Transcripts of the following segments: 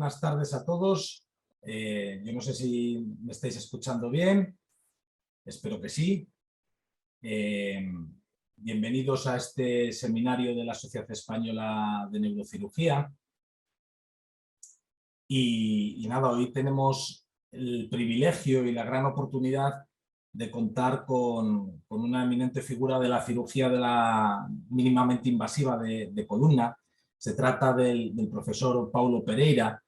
buenas tardes a todos. Yo no sé si me estáis escuchando bien, espero que sí. Bienvenidos a este seminario de la Sociedad Española de Neurocirugía. Y nada, hoy tenemos el privilegio y la gran oportunidad de contar con una eminente figura de la cirugía de la mínimamente invasiva de columna. Se trata del profesor Paulo Pereira.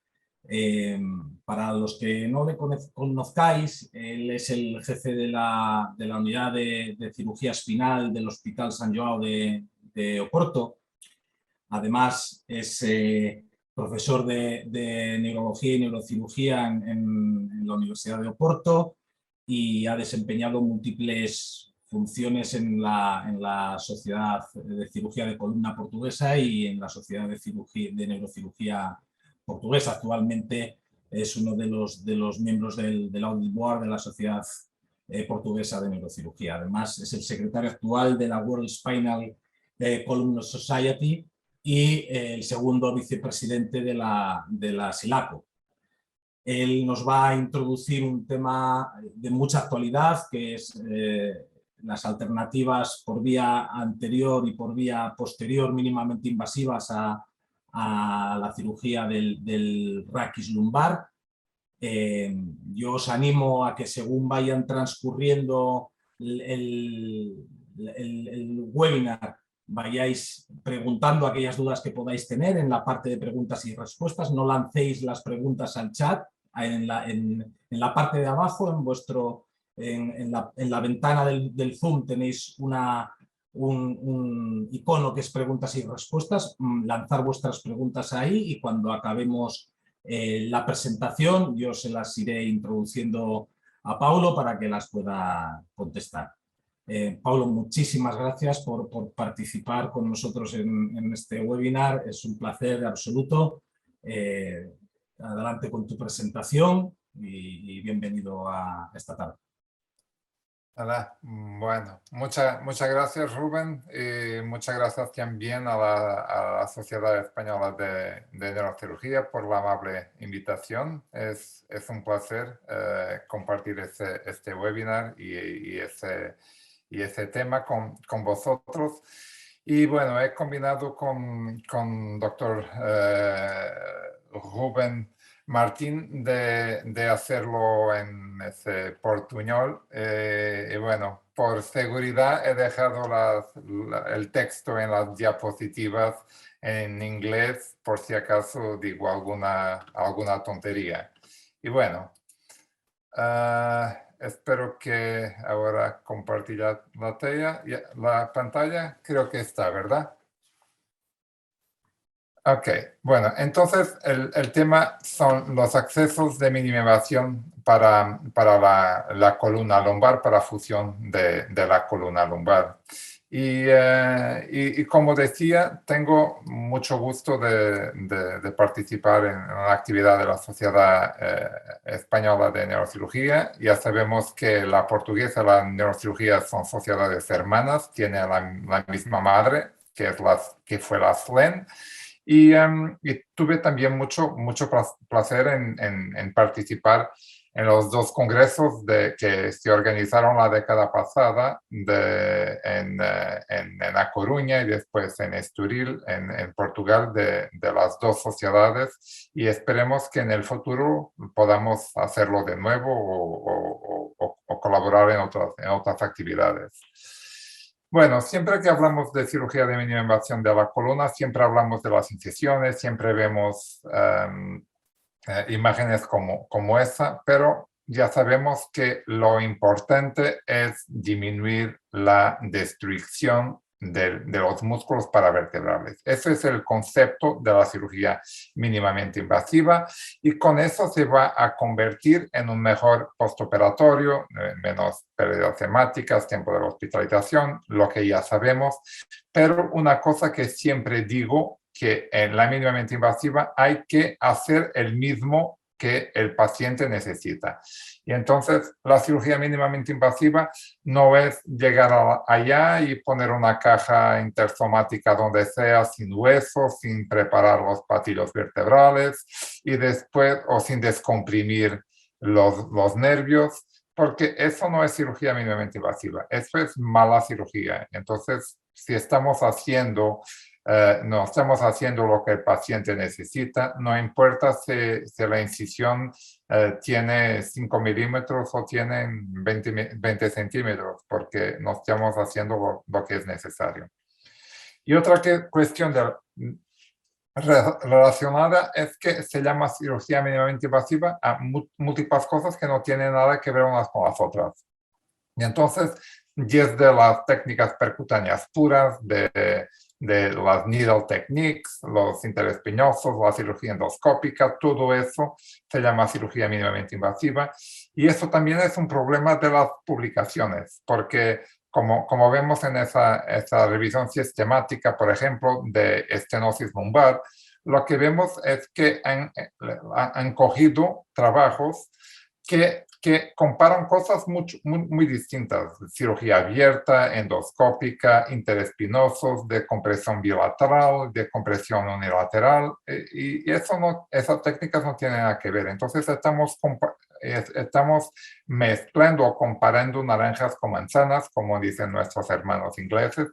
Para los que no le conozcáis, él es el jefe de la unidad de cirugía espinal del Hospital Sant Joao de Oporto. Además, es profesor de neurología y neurocirugía en la Universidad de Oporto y ha desempeñado múltiples funciones en la Sociedad de Cirugía de Columna Portuguesa y en la Sociedad de Neurocirugía Portuguesa. Actualmente es uno de los miembros del Audit Board de la Sociedad Portuguesa de Neurocirugía. Además, es el secretario actual de la World Spinal Column Society y el segundo vicepresidente de la SILACO. Él nos va a introducir un tema de mucha actualidad, que es las alternativas por vía anterior y por vía posterior mínimamente invasivas a la cirugía del raquis lumbar. Yo os animo a que según vayan transcurriendo el webinar, vayáis preguntando aquellas dudas que podáis tener en la parte de preguntas y respuestas. No lancéis las preguntas al chat. En la parte de abajo, en la ventana del Zoom, tenéis un icono que es preguntas y respuestas. Lanzar vuestras preguntas ahí y cuando acabemos la presentación yo se las iré introduciendo a Paulo para que las pueda contestar. Paulo, muchísimas gracias por participar con nosotros en este webinar. Es un placer absoluto. Adelante con tu presentación y bienvenido a esta tarde. Hola. Bueno, muchas gracias, Rubén, y muchas gracias también a la Sociedad Española de Neurocirugía por la amable invitación. Es un placer compartir este webinar y ese tema con vosotros. Y bueno, he combinado con doctor Rubén Martín de hacerlo en ese portuñol. Y bueno, por seguridad he dejado el texto en las diapositivas en inglés por si acaso digo alguna tontería. Y bueno, espero que ahora compartirá la pantalla. Creo que está, ¿verdad? Ok, bueno, entonces el tema son los accesos de minimización para la columna lumbar, para fusión de la columna lumbar. Y como decía, tengo mucho gusto de participar en la actividad de la Sociedad Española de Neurocirugía. Ya sabemos que la portuguesa y la neurocirugía son sociedades hermanas, tienen la misma madre, que fue la SLEN. Y tuve también mucho placer en participar en los dos congresos que se organizaron la década pasada en A Coruña y después en Estoril, en Portugal, de las dos sociedades, y esperemos que en el futuro podamos hacerlo de nuevo o colaborar en otras actividades. Bueno, siempre que hablamos de cirugía de mínima invasión de la columna, siempre hablamos de las incisiones, siempre vemos imágenes como esa, pero ya sabemos que lo importante es disminuir la destrucción de los músculos paravertebrales. Ese es el concepto de la cirugía mínimamente invasiva y con eso se va a convertir en un mejor postoperatorio, menos pérdidas hemáticas, tiempo de la hospitalización, lo que ya sabemos. Pero una cosa que siempre digo, que en la mínimamente invasiva hay que hacer el mismo que el paciente necesita. Y entonces la cirugía mínimamente invasiva no es llegar allá y poner una caja interstomática donde sea, sin huesos, sin preparar los patillos vertebrales y después, o sin descomprimir los nervios, porque eso no es cirugía mínimamente invasiva, eso es mala cirugía. Entonces, si estamos haciendo, no estamos haciendo lo que el paciente necesita, no importa si la incisión tiene 5 milímetros o tiene 20 centímetros, porque no estamos haciendo lo que es necesario. Y otra cuestión relacionada es que se llama cirugía mínimamente invasiva a múltiples cosas que no tienen nada que ver unas con las otras. Y entonces, desde las técnicas percutáneas puras, de las needle techniques, los interespinosos, la cirugía endoscópica, todo eso se llama cirugía mínimamente invasiva. Y eso también es un problema de las publicaciones, porque como vemos en esa revisión sistemática, por ejemplo, de estenosis lumbar, lo que vemos es que han cogido trabajos que comparan cosas muy distintas. Cirugía abierta, endoscópica, interespinosos, de compresión bilateral, de compresión unilateral, y esas técnicas no tienen nada que ver. Entonces estamos mezclando o comparando naranjas con manzanas, como dicen nuestros hermanos ingleses,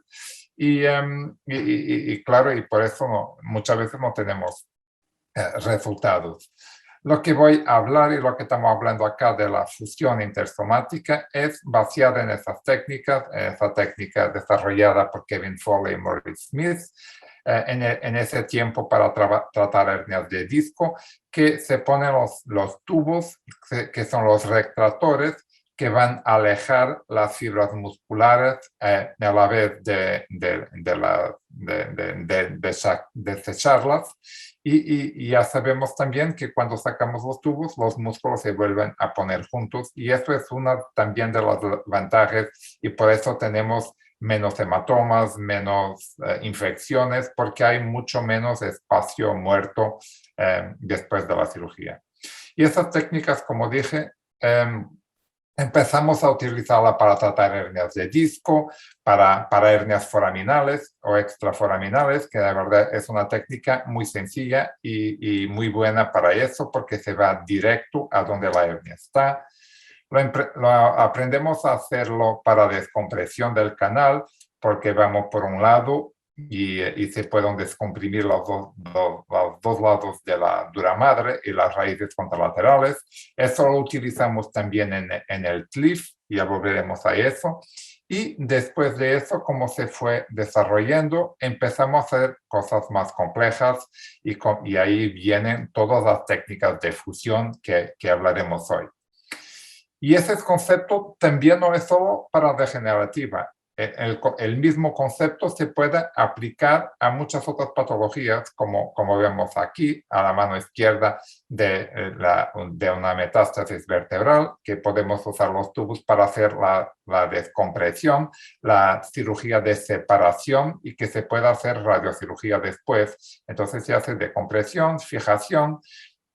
y claro, y por eso muchas veces no tenemos resultados. Lo que voy a hablar y lo que estamos hablando acá de la fusión interstomática es basada en esas técnicas, esa técnica desarrollada por Kevin Foley y Maurice Smith en ese tiempo para tratar hernias de disco, que se ponen los tubos, que son los retractores, que van a alejar las fibras musculares a la vez de desecharlas. Y ya sabemos también que cuando sacamos los tubos, los músculos se vuelven a poner juntos, y eso es una también de las ventajas, y por eso tenemos menos hematomas, menos infecciones, porque hay mucho menos espacio muerto después de la cirugía. Y esas técnicas, como dije, empezamos a utilizarla para tratar hernias de disco, para hernias foraminales o extraforaminales, que la verdad es una técnica muy sencilla y muy buena para eso, porque se va directo a donde la hernia está. Aprendemos a hacerlo para descompresión del canal, porque vamos por un lado y se pueden descomprimir los dos lados de la dura madre y las raíces contralaterales. Eso lo utilizamos también en el TLIF, ya volveremos a eso. Y después de eso, como se fue desarrollando, empezamos a hacer cosas más complejas, y ahí vienen todas las técnicas de fusión que hablaremos hoy. Y ese concepto también no es solo para degenerativa. El mismo concepto se puede aplicar a muchas otras patologías, como vemos aquí a la mano izquierda de una metástasis vertebral, que podemos usar los tubos para hacer la descompresión, la cirugía de separación, y que se puede hacer radiocirugía después. Entonces se hace decompresión, fijación,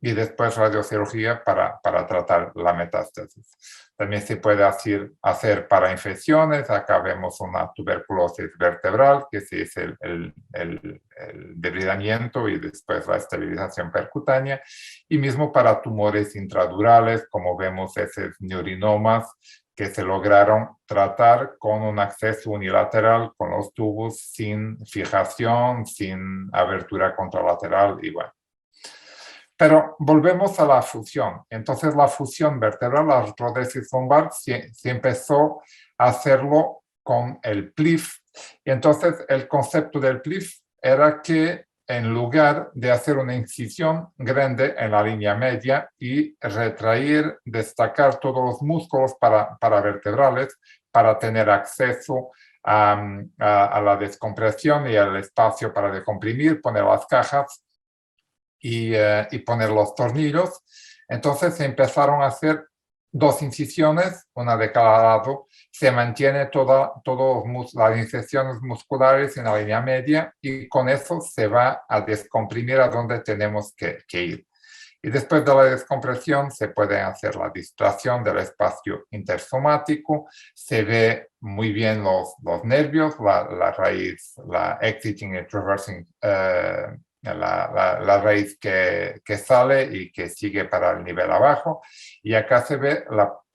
y después radiocirugía para tratar la metástasis. También se puede hacer para infecciones. Acá vemos una tuberculosis vertebral, que sí es el debridamiento y después la esterilización percutánea. Y mismo para tumores intradurales, como vemos esos neurinomas que se lograron tratar con un acceso unilateral con los tubos, sin fijación, sin abertura contralateral, y bueno. Pero volvemos a la fusión. Entonces la fusión vertebral, la artrodesis lumbar, se empezó a hacerlo con el PLIF. Y entonces el concepto del PLIF era que en lugar de hacer una incisión grande en la línea media y retraer, destacar todos los músculos para vertebrales, para tener acceso a la descompresión y al espacio para decomprimir, poner las cajas y poner los tornillos. Entonces se empezaron a hacer 2 incisiones, una de cada lado. Se mantiene todas las incisiones musculares en la línea media, y con eso se va a descomprimir a donde tenemos que ir. Y después de la descompresión se puede hacer la distracción del espacio intersomático, se ve muy bien los nervios, la raíz, la exiting y traversing, la raíz que sale y que sigue para el nivel abajo. Y acá se ve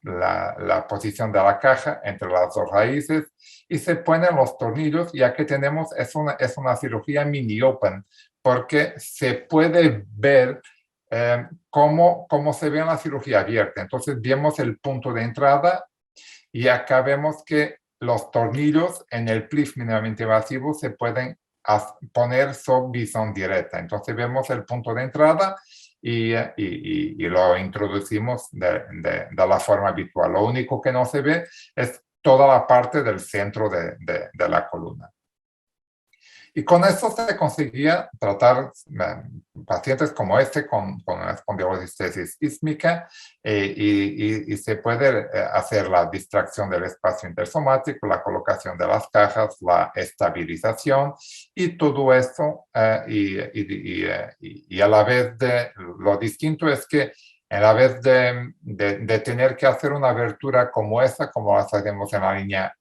la posición de la caja entre las dos raíces y se ponen los tornillos. Ya que tenemos, es una cirugía mini open, porque se puede ver cómo se ve en la cirugía abierta. Entonces vemos el punto de entrada y acá vemos que los tornillos en el PLIF mínimamente invasivo se pueden poner sobre visión directa. Entonces vemos el punto de entrada y lo introducimos de la forma habitual. Lo único que no se ve es toda la parte del centro de la columna. Y con esto se conseguía tratar pacientes como este con una espondilolistesis ísmica y se puede hacer la distracción del espacio intersomático, la colocación de las cajas, la estabilización y todo esto. Y a la vez lo distinto es que a la vez de tener que hacer una abertura como esta, como la hacemos en la línea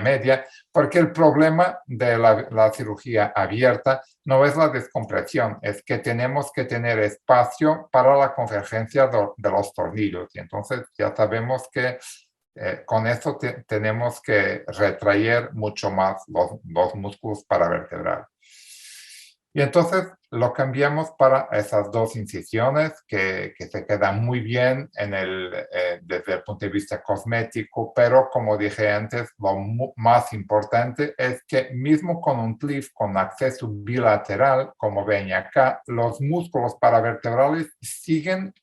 media, porque el problema de la cirugía abierta no es la descompresión, es que tenemos que tener espacio para la convergencia de los tornillos. Y entonces ya sabemos que con eso tenemos que retraer mucho más los músculos paravertebrales. Y entonces lo cambiamos para esas dos incisiones que se quedan muy bien desde el punto de vista cosmético, pero como dije antes, lo más importante es que mismo con un PLIF con acceso bilateral, como ven acá, los músculos paravertebrales siguen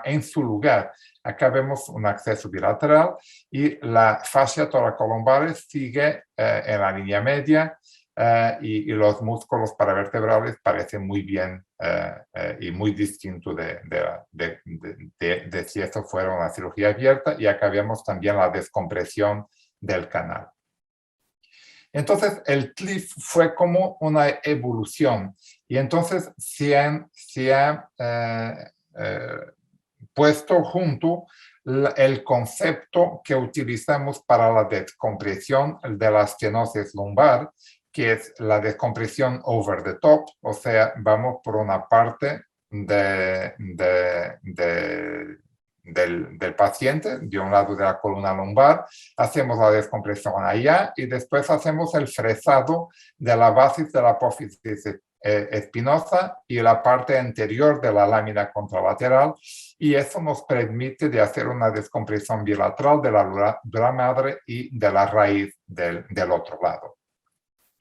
en su lugar. Acá vemos un acceso bilateral y la fascia toracolumbar sigue en la línea media. Y los músculos paravertebrales parecen muy bien y muy distintos de si esto fuera una cirugía abierta. Y acá vemos también la descompresión del canal. Entonces, el PLIF fue como una evolución y entonces se ha puesto junto el concepto que utilizamos para la descompresión de la estenosis lumbar, que es la descompresión over the top, o sea, vamos por una parte del paciente, de un lado de la columna lumbar, hacemos la descompresión allá y después hacemos el fresado de la base de la apófisis espinosa y la parte anterior de la lámina contralateral, y eso nos permite de hacer una descompresión bilateral de la dura madre y de la raíz del otro lado.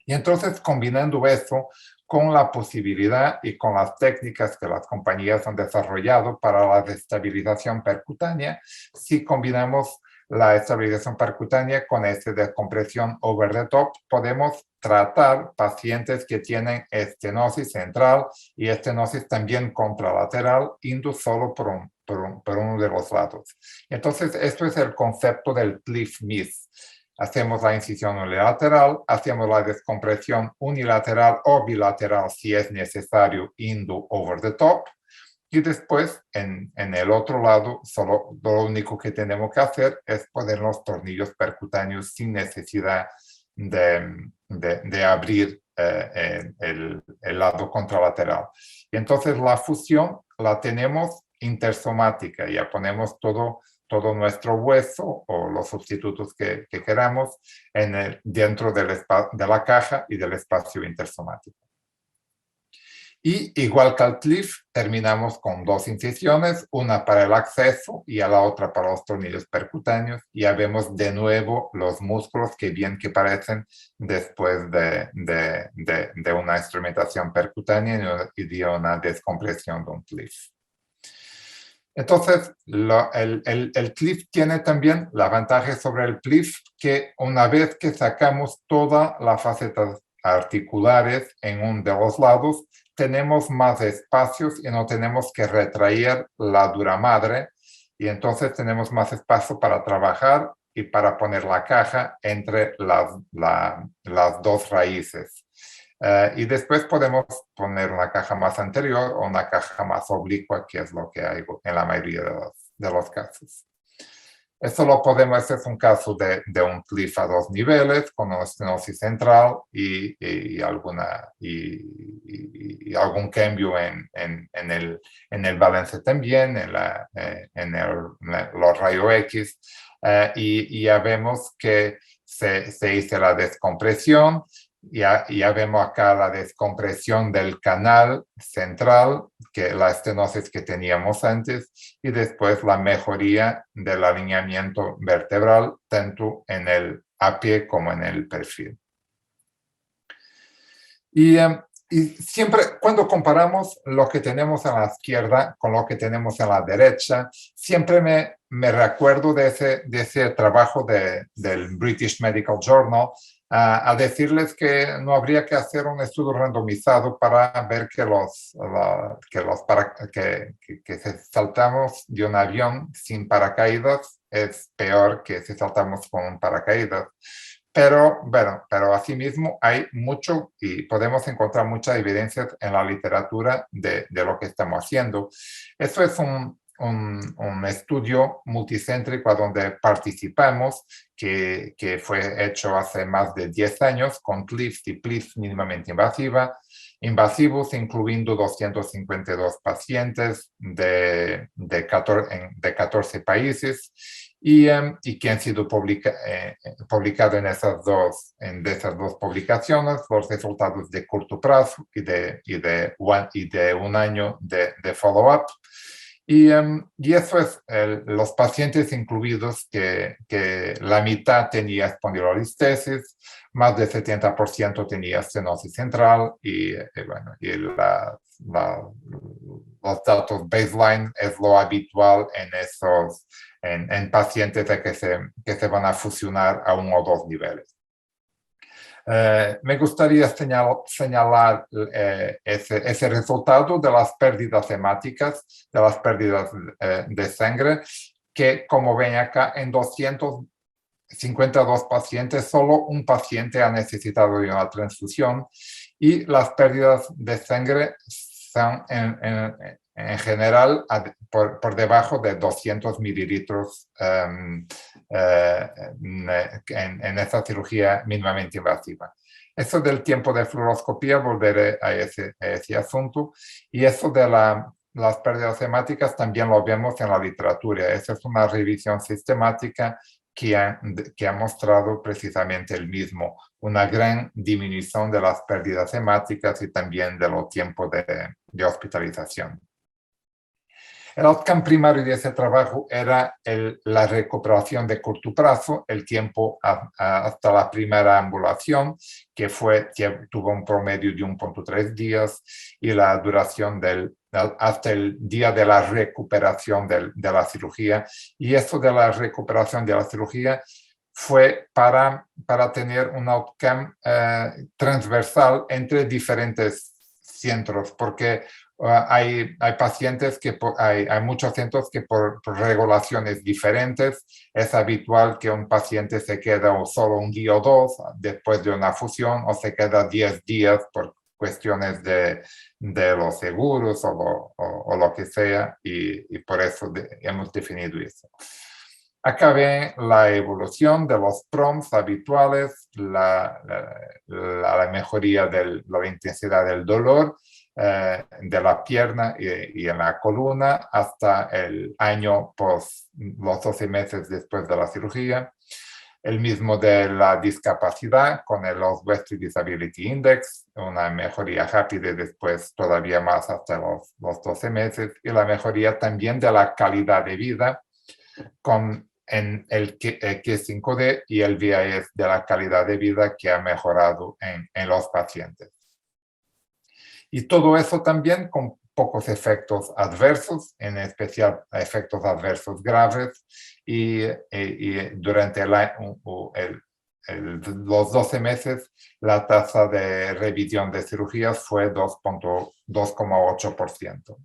Y entonces, combinando eso con la posibilidad y con las técnicas que las compañías han desarrollado para la estabilización percutánea, si combinamos la estabilización percutánea con esta descompresión over the top, podemos tratar pacientes que tienen estenosis central y estenosis también contralateral, indo solo por uno de los lados. Entonces, esto es el concepto del PLIF-MIS. Hacemos la incisión unilateral, hacemos la descompresión unilateral o bilateral si es necesario, indo over the top. Y después, en el otro lado, solo lo único que tenemos que hacer es poner los tornillos percutáneos sin necesidad de abrir el lado contralateral. Y entonces la fusión la tenemos intersomática, ya ponemos todo nuestro hueso o los sustitutos que queramos dentro de la caja y del espacio intersomático. Y igual que al PLIF, terminamos con dos incisiones, una para el acceso y a la otra para los tornillos percutáneos. Ya vemos de nuevo los músculos que bien que parecen después de una instrumentación percutánea y de una descompresión de un PLIF. Entonces, el PLIF tiene también la ventaja sobre el PLIF que una vez que sacamos todas las facetas articulares en uno de los lados, tenemos más espacios y no tenemos que retraer la dura madre, y entonces tenemos más espacio para trabajar y para poner la caja entre las dos raíces. Y después podemos poner una caja más anterior o una caja más oblicua, que es lo que hay en la mayoría de los casos. Esto lo podemos, este es un caso de un cliff a 2 niveles con una estenosis central y algún cambio en el balance también, en los rayos X. Y ya vemos que se hizo la descompresión. Ya vemos acá la descompresión del canal central, que la estenosis que teníamos antes, y después la mejoría del alineamiento vertebral, tanto en el a pie como en el perfil. Y siempre cuando comparamos lo que tenemos a la izquierda con lo que tenemos a la derecha, siempre me recuerdo de ese trabajo del British Medical Journal, a decirles que no habría que hacer un estudio randomizado para ver que si saltamos de un avión sin paracaídas es peor que si saltamos con un paracaídas. Pero asimismo hay mucho y podemos encontrar muchas evidencias en la literatura de lo que estamos haciendo. Eso es un estudio multicéntrico a donde participamos, que fue hecho hace más de 10 años con cliffs y PLIFs mínimamente invasivos, incluyendo 252 pacientes de 14 países y que han sido publicados en esas dos publicaciones, los resultados de corto plazo y de un año de follow-up. Y eso es los pacientes incluidos que la mitad tenía espondilolistesis, más del 70% tenía estenosis central y los datos baseline es lo habitual en pacientes que se van a fusionar a 1 o 2 niveles. Me gustaría señalar ese resultado de las pérdidas hemáticas, de las pérdidas de sangre, que como ven acá, en 252 pacientes, solo un paciente ha necesitado de una transfusión y las pérdidas de sangre son en general por debajo de 200 mililitros en esta cirugía mínimamente invasiva. Eso del tiempo de fluoroscopía, volveré a ese asunto. Y eso de las pérdidas hemáticas también lo vemos en la literatura. Esa es una revisión sistemática que ha mostrado precisamente el mismo, una gran disminución de las pérdidas hemáticas y también de los tiempos de hospitalización. El outcome primario de ese trabajo era la recuperación de corto plazo, el tiempo hasta la primera ambulación, que tuvo un promedio de 1.3 días, y la duración hasta el día de la recuperación de la cirugía. Y eso de la recuperación de la cirugía fue para tener un outcome transversal entre diferentes centros, porque hay pacientes hay muchos centros que por regulaciones diferentes es habitual que un paciente se quede solo 1 día o 2 después de una fusión, o se queda 10 días por cuestiones de los seguros o lo que sea, y por eso hemos definido eso. Acá ven la evolución de los PROMs habituales, la mejoría de la intensidad del dolor de la pierna y en la columna hasta el año los 12 meses después de la cirugía. El mismo de la discapacidad con el Oswestry Disability Index, una mejoría rápida y después todavía más hasta los 12 meses, y la mejoría también de la calidad de vida en el Q5D y el VIS de la calidad de vida que ha mejorado en los pacientes. Y todo eso también con pocos efectos adversos, en especial efectos adversos graves, y durante los 12 meses la tasa de revisión de cirugías fue 2,8%.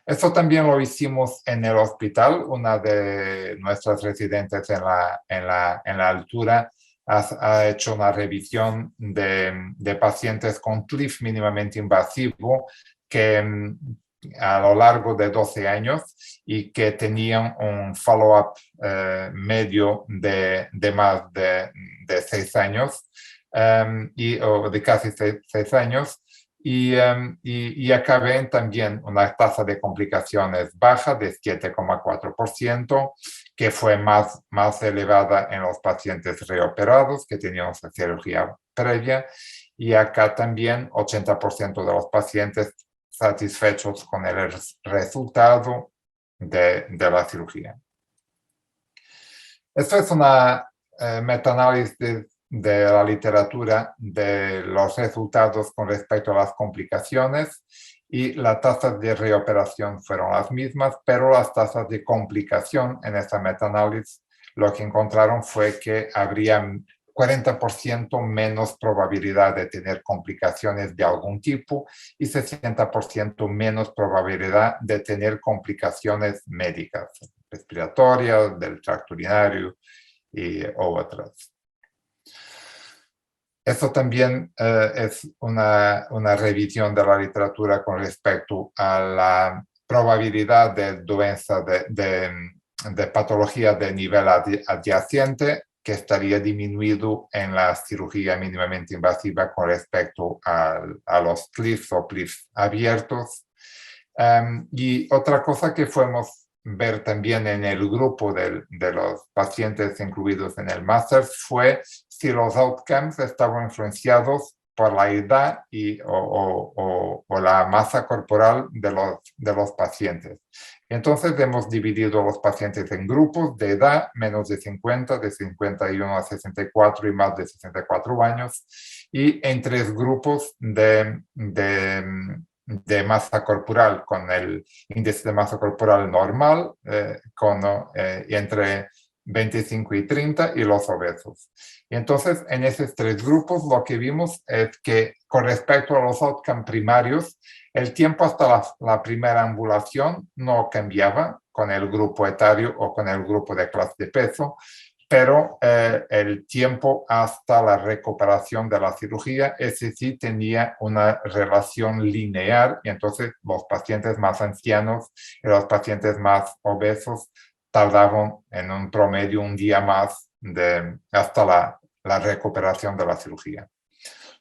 Esto también lo hicimos en el hospital. Una de nuestras residentes en la altura ha hecho una revisión de pacientes con TLIF mínimamente invasivo que a lo largo de 12 años y que tenían un follow-up medio de más de 6 años o de casi 6 años. Y acá ven también una tasa de complicaciones baja de 7,4%, que fue más elevada en los pacientes reoperados que tenían esa cirugía previa. Y acá también 80% de los pacientes satisfechos con el resultado de la cirugía. Esto es una metaanálisis de la literatura de los resultados con respecto a las complicaciones, y las tasas de reoperación fueron las mismas, pero las tasas de complicación en esta metaanálisis lo que encontraron fue que habría 40% menos probabilidad de tener complicaciones de algún tipo y 60% menos probabilidad de tener complicaciones médicas, respiratorias, del tracto urinario o otras. Esto también es una revisión de la literatura con respecto a la probabilidad de doença de patología de nivel adyacente que estaría disminuido en la cirugía mínimamente invasiva con respecto a los TLIFs o PLIFs abiertos. Y otra cosa que fuimos ver también en el grupo de los pacientes incluidos en el máster fue si los outcomes estaban influenciados por la edad o la masa corporal de los pacientes. Entonces hemos dividido a los pacientes en grupos de edad menos de 50, de 51 a 64 y más de 64 años, y en 3 grupos de masa corporal, con el índice de masa corporal normal, entre 25 y 30, y los obesos. Y entonces, en esos 3 grupos, lo que vimos es que con respecto a los outcomes primarios, el tiempo hasta la primera ambulación no cambiaba con el grupo etario o con el grupo de clase de peso, pero el tiempo hasta la recuperación de la cirugía, ese sí tenía una relación lineal, y entonces los pacientes más ancianos y los pacientes más obesos tardaban en un promedio un día más hasta la recuperación de la cirugía.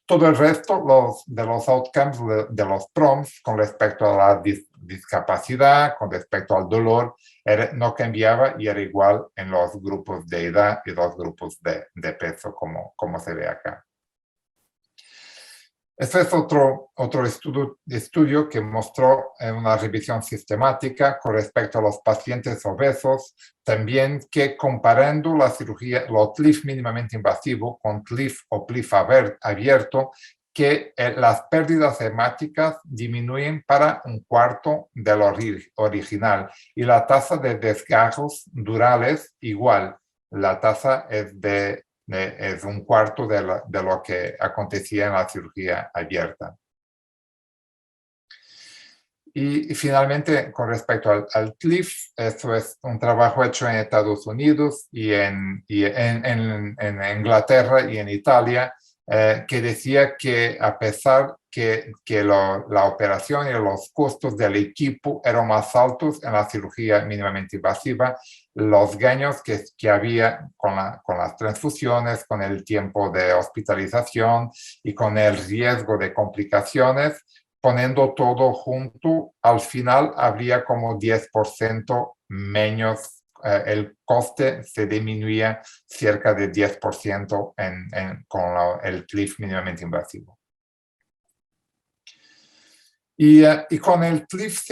Todo el resto de los outcomes de los PROMs con respecto a la discapacidad, con respecto al dolor, no cambiaba y era igual en los grupos de edad y los grupos de peso, como se ve acá. Este es otro estudio que mostró una revisión sistemática con respecto a los pacientes obesos, también que comparando la cirugía, lo TLIF mínimamente invasivo con TLIF o PLIF abierto, que las pérdidas hemáticas disminuyen para un cuarto de lo original, y la tasa de desgarros durales igual. La tasa es un cuarto de lo que acontecía en la cirugía abierta. Y finalmente, con respecto al TLIF, esto es un trabajo hecho en Estados Unidos y en Inglaterra y en Italia, que decía que a pesar que la operación y los costos del equipo eran más altos en la cirugía mínimamente invasiva, los daños que había con las transfusiones, con el tiempo de hospitalización y con el riesgo de complicaciones, poniendo todo junto, al final habría como 10% menos, el coste se disminuía cerca de 10% con el TLIF mínimamente invasivo. Y con el TLIF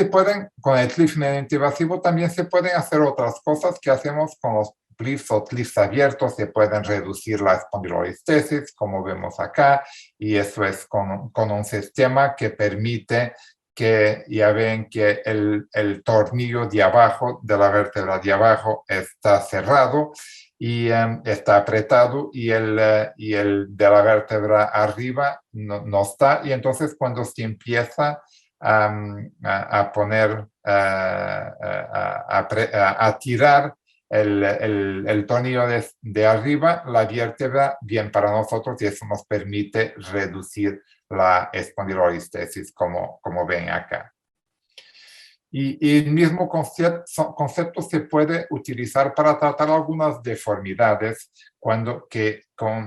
mínimamente invasivo también se pueden hacer otras cosas que hacemos con los PLIFs o TLIFs abiertos. Se pueden reducir la espondilolistesis, como vemos acá, y eso es con un sistema que permite que ya ven que el tornillo de abajo, de la vértebra de abajo, está cerrado y está apretado, y el de la vértebra arriba no está, y entonces cuando se empieza a poner, a tirar, el tornillo de arriba, la vértebra, bien para nosotros, y eso nos permite reducir la espondilolistesis, como ven acá. Y el mismo concepto se puede utilizar para tratar algunas deformidades, con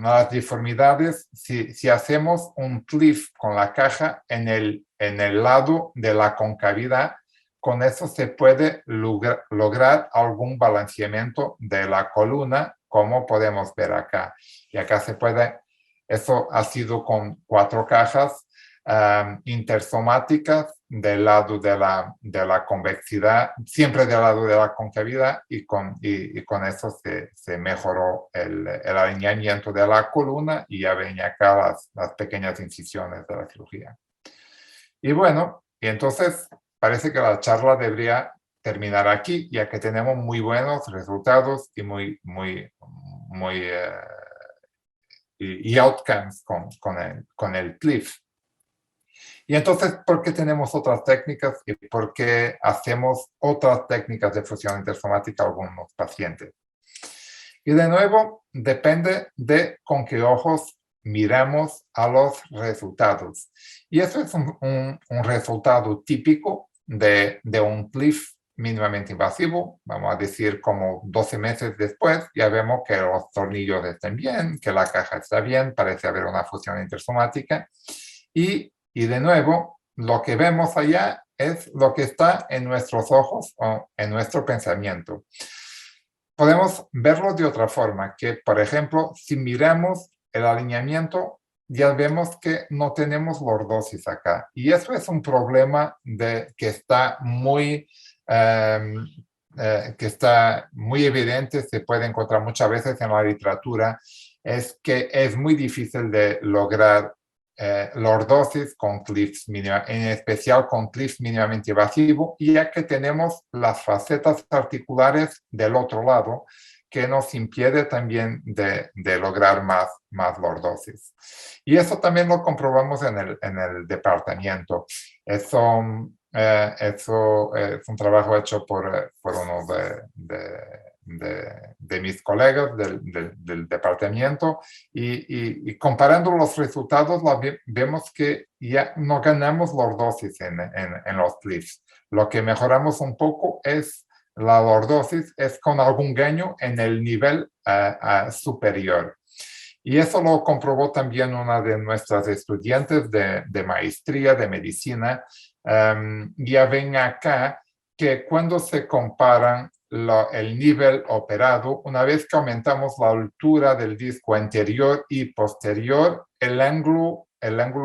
las deformidades, si hacemos un cliff con la caja en el lado de la concavidad, con eso se puede lograr algún balanceamiento de la columna, como podemos ver acá. Y acá se puede, eso ha sido con 4 cajas intersomáticas del lado de la convexidad, siempre del lado de la concavidad, y con eso se mejoró el alineamiento de la columna, y ya ven acá las pequeñas incisiones de la cirugía. Y bueno, y entonces parece que la charla debería terminar aquí, ya que tenemos muy buenos resultados y outcomes con el cliff. Y entonces, ¿por qué tenemos otras técnicas y por qué hacemos otras técnicas de fusión intersomática a algunos pacientes? Y de nuevo, depende de con qué ojos miramos a los resultados. Y eso es un resultado típico de un cliff mínimamente invasivo. Vamos a decir como 12 meses después, ya vemos que los tornillos están bien, que la caja está bien, parece haber una fusión intersomática. Y de nuevo, lo que vemos allá es lo que está en nuestros ojos o en nuestro pensamiento. Podemos verlo de otra forma, que por ejemplo, si miramos el alineamiento, ya vemos que no tenemos lordosis acá. Y eso es un problema que está muy evidente, se puede encontrar muchas veces en la literatura, es que es muy difícil de lograr lordosis con cliffs en especial con cliffs mínimamente invasivos, ya que tenemos las facetas articulares del otro lado que nos impide también de lograr más lordosis. Y eso también lo comprobamos en el departamento. Eso es un trabajo hecho por uno de mis colegas del departamento, y comparando los resultados vemos que ya no ganamos lordosis en los cliffs. Lo que mejoramos un poco es la lordosis, es con algún daño en el nivel superior. Y eso lo comprobó también una de nuestras estudiantes de maestría de medicina. Ya ven acá que cuando se comparan el nivel operado, una vez que aumentamos la altura del disco anterior y posterior, el ángulo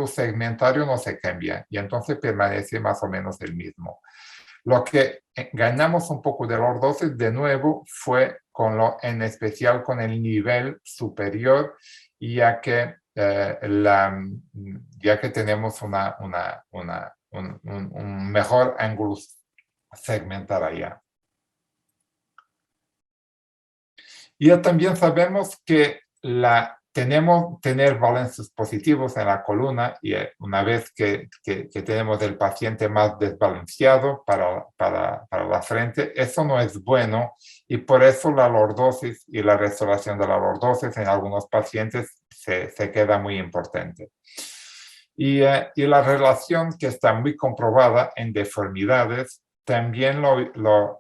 segmentario no se cambia, y entonces permanece más o menos el mismo. Lo que ganamos un poco de lordosis de nuevo fue en especial con el nivel superior, ya que tenemos un mejor ángulo segmentar allá. Y ya también sabemos que tener valencias positivos en la columna, y una vez que tenemos el paciente más desbalanceado para la frente, eso no es bueno, y por eso la lordosis y la restauración de la lordosis en algunos pacientes se queda muy importante. Y la relación que está muy comprobada en deformidades también lo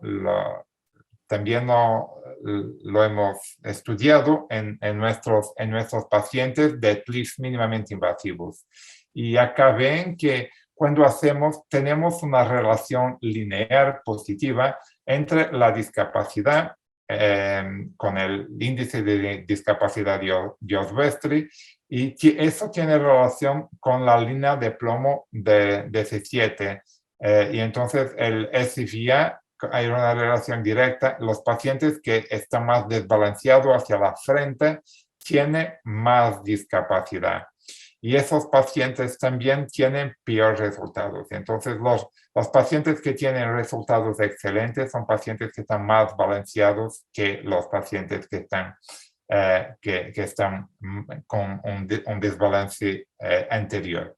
hemos estudiado en nuestros pacientes de cliffs mínimamente invasivos. Y acá ven que cuando tenemos una relación lineal positiva entre la discapacidad con el índice de discapacidad de Oswestry, y eso tiene relación con la línea de plomo de C7. Y entonces el SFIA, hay una relación directa. Los pacientes que están más desbalanceados hacia la frente tienen más discapacidad. Y esos pacientes también tienen peores resultados. Entonces, los pacientes que tienen resultados excelentes son pacientes que están más balanceados que los pacientes que están con un desbalance anterior.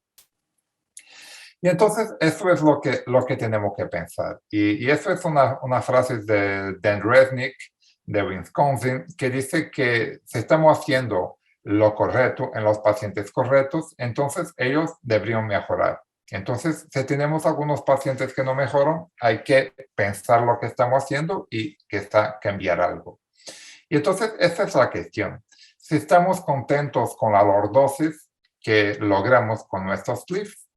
Y entonces, eso es lo que tenemos que pensar. Y eso es una frase de Dan Resnick, de Wisconsin, que dice que si estamos haciendo lo correcto en los pacientes correctos, entonces ellos deberían mejorar. Entonces, si tenemos algunos pacientes que no mejoran, hay que pensar lo que estamos haciendo y cambiar algo. Y entonces, esa es la cuestión. Si estamos contentos con la lordosis que logramos con nuestros LIFs,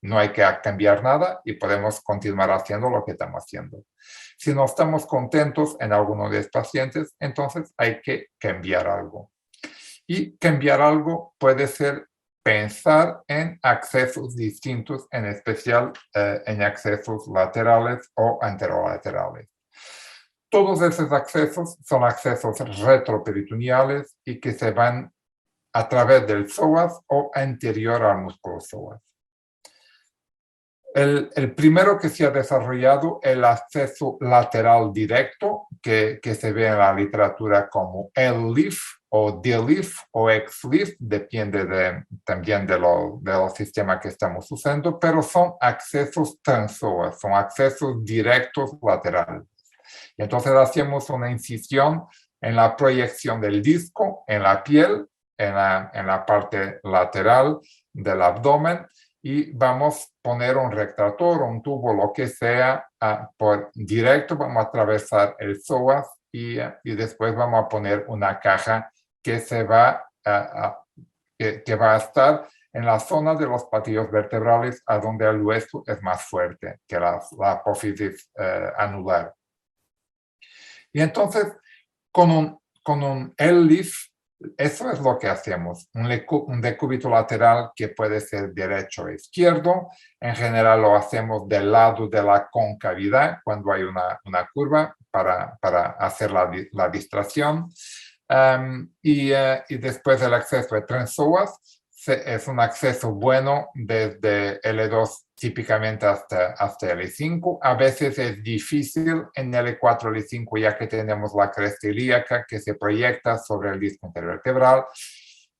no hay que cambiar nada y podemos continuar haciendo lo que estamos haciendo. Si no estamos contentos en alguno de los pacientes, entonces hay que cambiar algo. Y cambiar algo puede ser pensar en accesos distintos, en especial en accesos laterales o anterolaterales. Todos esos accesos son accesos retroperitoneales y que se van a través del psoas o anterior al músculo psoas. El primero que se ha desarrollado es el acceso lateral directo, que se ve en la literatura como L-LIF o D-LIF o X-LIF, depende también de los sistemas que estamos usando, pero son accesos transpsoas, son accesos directos laterales. Y entonces hacemos una incisión en la proyección del disco, en la piel, en la parte lateral del abdomen, y vamos a poner un retractor, un tubo, lo que sea, por directo, vamos a atravesar el psoas y después vamos a poner una caja que va a estar en la zona de los patillos vertebrales, a donde el hueso es más fuerte que la apófisis anular. Y entonces, con un L-LIF, eso es lo que hacemos, un decúbito lateral que puede ser derecho o izquierdo. En general lo hacemos del lado de la concavidad cuando hay una curva para hacer la distracción. Y después el acceso de transpsoas es un acceso bueno desde L2 típicamente hasta L5. A veces es difícil en L4, L5, ya que tenemos la cresta ilíaca que se proyecta sobre el disco intervertebral,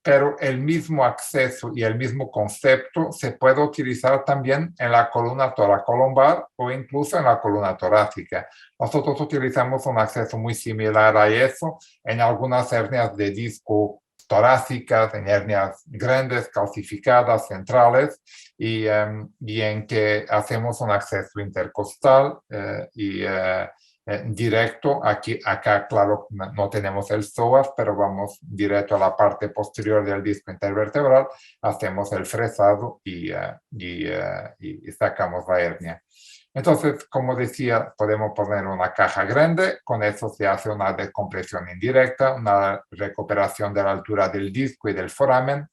pero el mismo acceso y el mismo concepto se puede utilizar también en la columna toracolumbar o incluso en la columna torácica. Nosotros utilizamos un acceso muy similar a eso en algunas hernias de disco torácicas, en hernias grandes, calcificadas, centrales, y en que hacemos un acceso intercostal directo. Acá, claro, no tenemos el psoas, pero vamos directo a la parte posterior del disco intervertebral, hacemos el fresado y sacamos la hernia. Entonces, como decía, podemos poner una caja grande, con eso se hace una descompresión indirecta, una recuperación de la altura del disco y del foramen.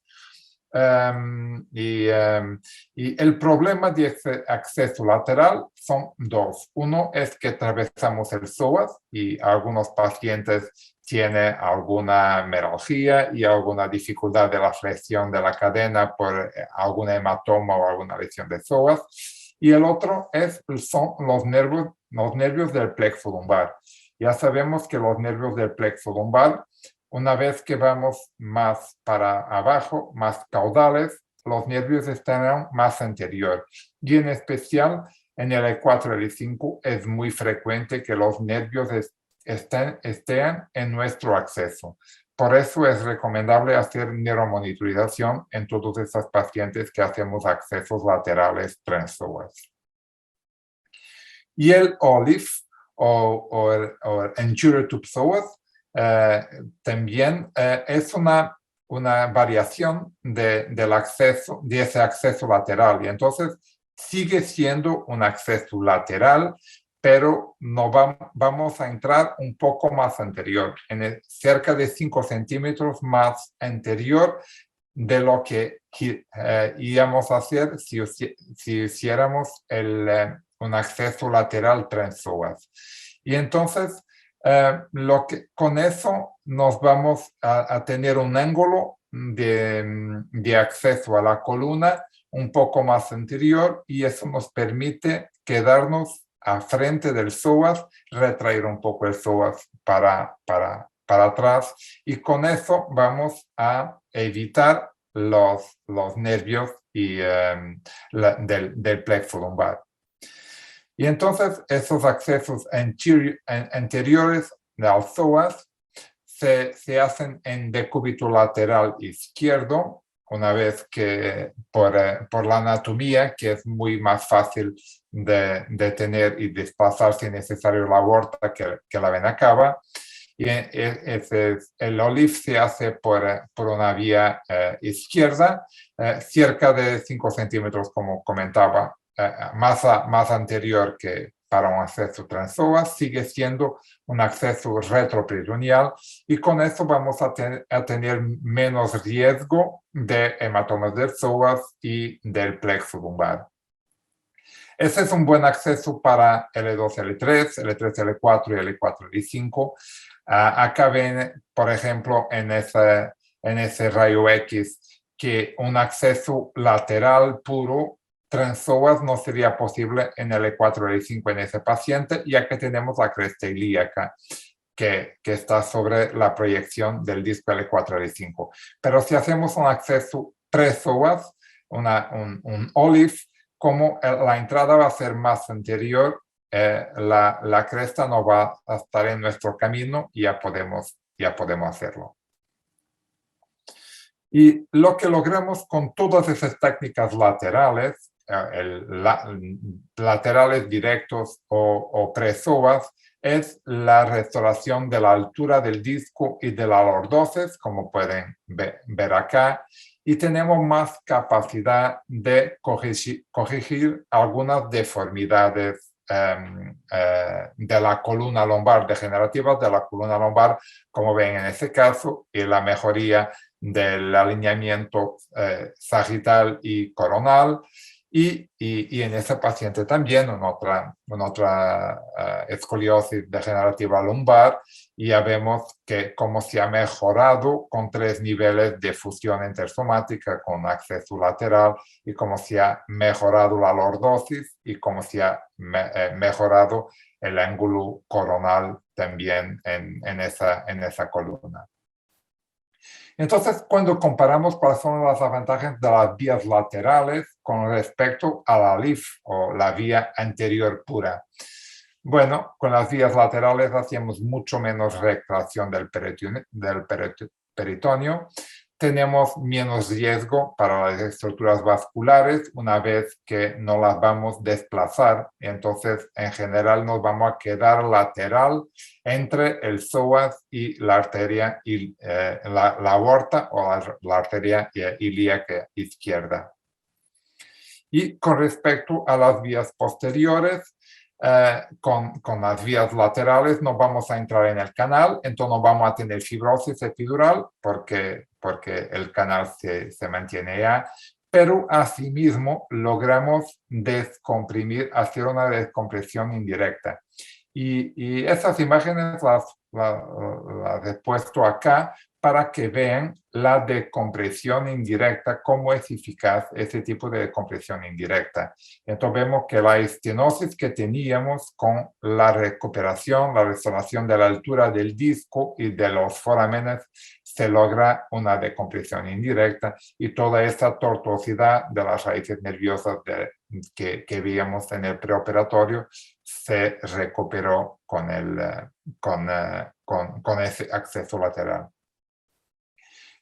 Y el problema de ese acceso lateral son dos. Uno es que atravesamos el psoas y algunos pacientes tienen alguna meralgia y alguna dificultad de la flexión de la cadena por algún hematoma o alguna lesión de psoas. Y el otro son los nervios del plexo lumbar. Ya sabemos que los nervios del plexo lumbar, una vez que vamos más para abajo, más caudales, los nervios estarán más anterior. Y en especial en el E4 y el E5 es muy frecuente que los nervios estén en nuestro acceso. Por eso es recomendable hacer neuromonitorización en todos esos pacientes que hacemos accesos laterales transpsoas. Y el OLIF o el anterior to psoas también es una variación del acceso, de ese acceso lateral. Y entonces sigue siendo un acceso lateral, pero vamos a entrar un poco más anterior, cerca de 5 centímetros más anterior de lo que íbamos a hacer si hiciéramos un acceso lateral transpsoas. Y entonces, con eso nos vamos a tener un ángulo de acceso a la columna un poco más anterior, y eso nos permite quedarnos a frente del psoas, retraer un poco el psoas para atrás, y con eso vamos a evitar los nervios del plexo lumbar. Y entonces esos accesos anteriores del psoas se hacen en decúbito lateral izquierdo, una vez que por la anatomía, que es muy más fácil de tener y desplazar si es necesario la aorta que la vena cava. Y el OLIF se hace por una vía izquierda, cerca de 5 centímetros, como comentaba, más anterior que para un acceso transpsoas, sigue siendo un acceso retroperitoneal y con eso vamos a tener menos riesgo de hematomas del psoas y del plexo lumbar. Ese es un buen acceso para L2, L3, L3, L4 y L4, L5. Acá ven, por ejemplo, en ese rayo X, que un acceso lateral puro transpsoas no sería posible en L4, L5 en ese paciente, ya que tenemos la cresta ilíaca que está sobre la proyección del disco L4, L5. Pero si hacemos un acceso pre-psoas, un OLIF, como la entrada va a ser más anterior, la cresta no va a estar en nuestro camino y ya podemos hacerlo. Y lo que logramos con todas esas técnicas laterales, laterales directos o pre-psoas, es la restauración de la altura del disco y de la lordosis, como pueden ver acá, y tenemos más capacidad de corregir algunas deformidades de la columna lumbar, degenerativas de la columna lumbar, como ven en este caso, y la mejoría del alineamiento sagital y coronal, y en ese paciente también otra escoliosis degenerativa lumbar, y ya vemos que cómo se ha mejorado con 3 niveles de fusión intersomática con acceso lateral, y cómo se ha mejorado la lordosis y cómo se ha mejorado el ángulo coronal también en esa columna. Entonces, cuando comparamos cuáles son los avantajes de las vías laterales con respecto a la LIF o la vía anterior pura. Bueno, con las vías laterales hacemos mucho menos retracción del peritoneo. Tenemos menos riesgo para las estructuras vasculares una vez que no las vamos a desplazar. Entonces, en general, nos vamos a quedar lateral entre el psoas y la arteria, la aorta o la arteria ilíaca izquierda. Y con respecto a las vías posteriores, con las vías laterales no vamos a entrar en el canal, entonces no vamos a tener fibrosis epidural porque el canal se mantiene ya, pero asimismo logramos hacer una descompresión indirecta. Y esas imágenes las he puesto acá para que vean la decompresión indirecta, cómo es eficaz ese tipo de decompresión indirecta. Entonces vemos que la estenosis que teníamos con la recuperación, la restauración de la altura del disco y de los forámenes, se logra una decompresión indirecta, y toda esta tortuosidad de las raíces nerviosas que veíamos en el preoperatorio se recuperó con ese acceso lateral.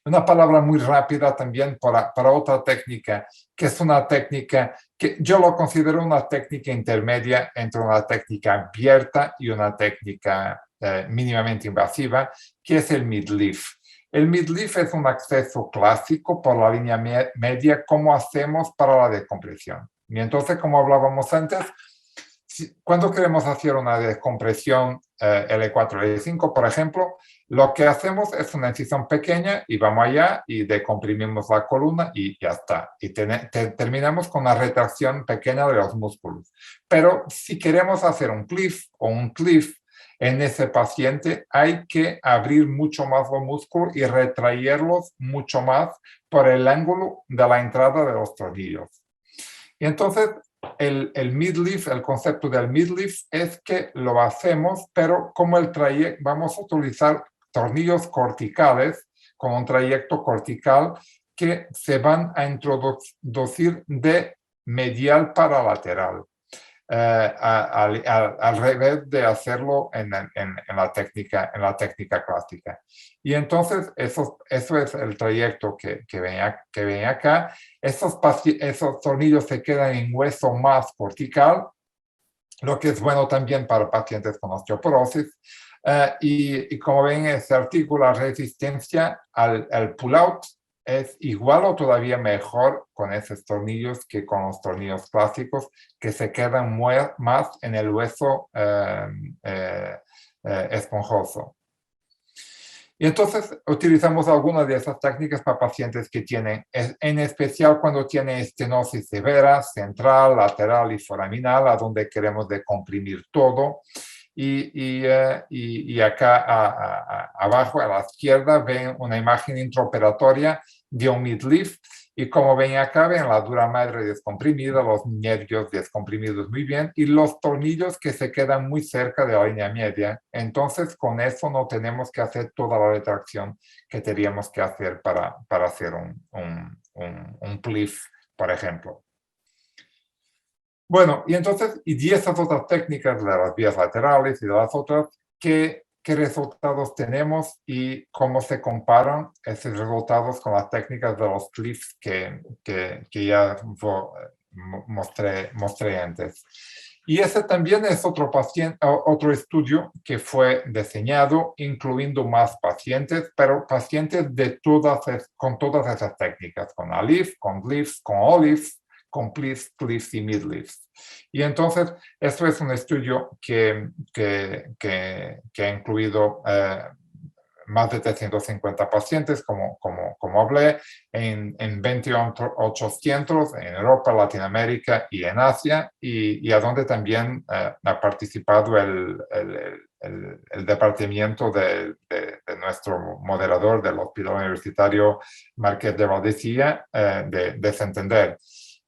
Una palabra muy rápida también para otra técnica, que es una técnica que yo lo considero una técnica intermedia entre una técnica abierta y una técnica mínimamente invasiva, que es el midleaf. El midleaf es un acceso clásico por la línea media, como hacemos para la descompresión. Y entonces, como hablábamos antes, cuando queremos hacer una descompresión L4, L5, por ejemplo, lo que hacemos es una incisión pequeña y vamos allá y decomprimimos la columna y ya está. Y terminamos con una retracción pequeña de los músculos. Pero si queremos hacer un cliff o un cliff en ese paciente, hay que abrir mucho más los músculos y retraerlos mucho más por el ángulo de la entrada de los tornillos. Y entonces, el midleaf, el concepto del midleaf es que lo hacemos, pero como el trayecto, vamos a utilizar tornillos corticales con un trayecto cortical que se van a introducir de medial para lateral. al revés de hacerlo en la técnica clásica. Y entonces eso es el trayecto que ven acá. Esos tornillos se quedan en hueso más cortical, lo que es bueno también para pacientes con osteoporosis. Y como ven, se articula resistencia al pull-out. Es igual o todavía mejor con esos tornillos que con los tornillos clásicos, que se quedan más en el hueso esponjoso. Y entonces utilizamos algunas de esas técnicas para pacientes que tienen, en especial cuando tienen estenosis severa, central, lateral y foraminal, a donde queremos decomprimir todo. Y acá abajo a la izquierda ven una imagen intraoperatoria de un midleaf. Y como ven acá, ven la dura madre descomprimida, los nervios descomprimidos muy bien y los tornillos que se quedan muy cerca de la línea media. Entonces, con eso no tenemos que hacer toda la retracción que teníamos que hacer para hacer un pleaf, por ejemplo. Bueno, y entonces, y esas otras técnicas de las vías laterales y de las otras, ¿qué resultados tenemos y cómo se comparan esos resultados con las técnicas de los cliffs que ya mostré antes? Y ese también es otro estudio que fue diseñado, incluyendo más pacientes, pero pacientes con todas esas técnicas, con ALIF, con GLIFs, con OLIFs, con pleafs, cliffs y midleafs. Y entonces, esto es un estudio que ha incluido más de 350 pacientes, como hablé, en 28 centros en Europa, Latinoamérica y en Asia, y a donde también ha participado el departamento de nuestro moderador del Hospital Universitario Marqués de Valdecilla de Santander.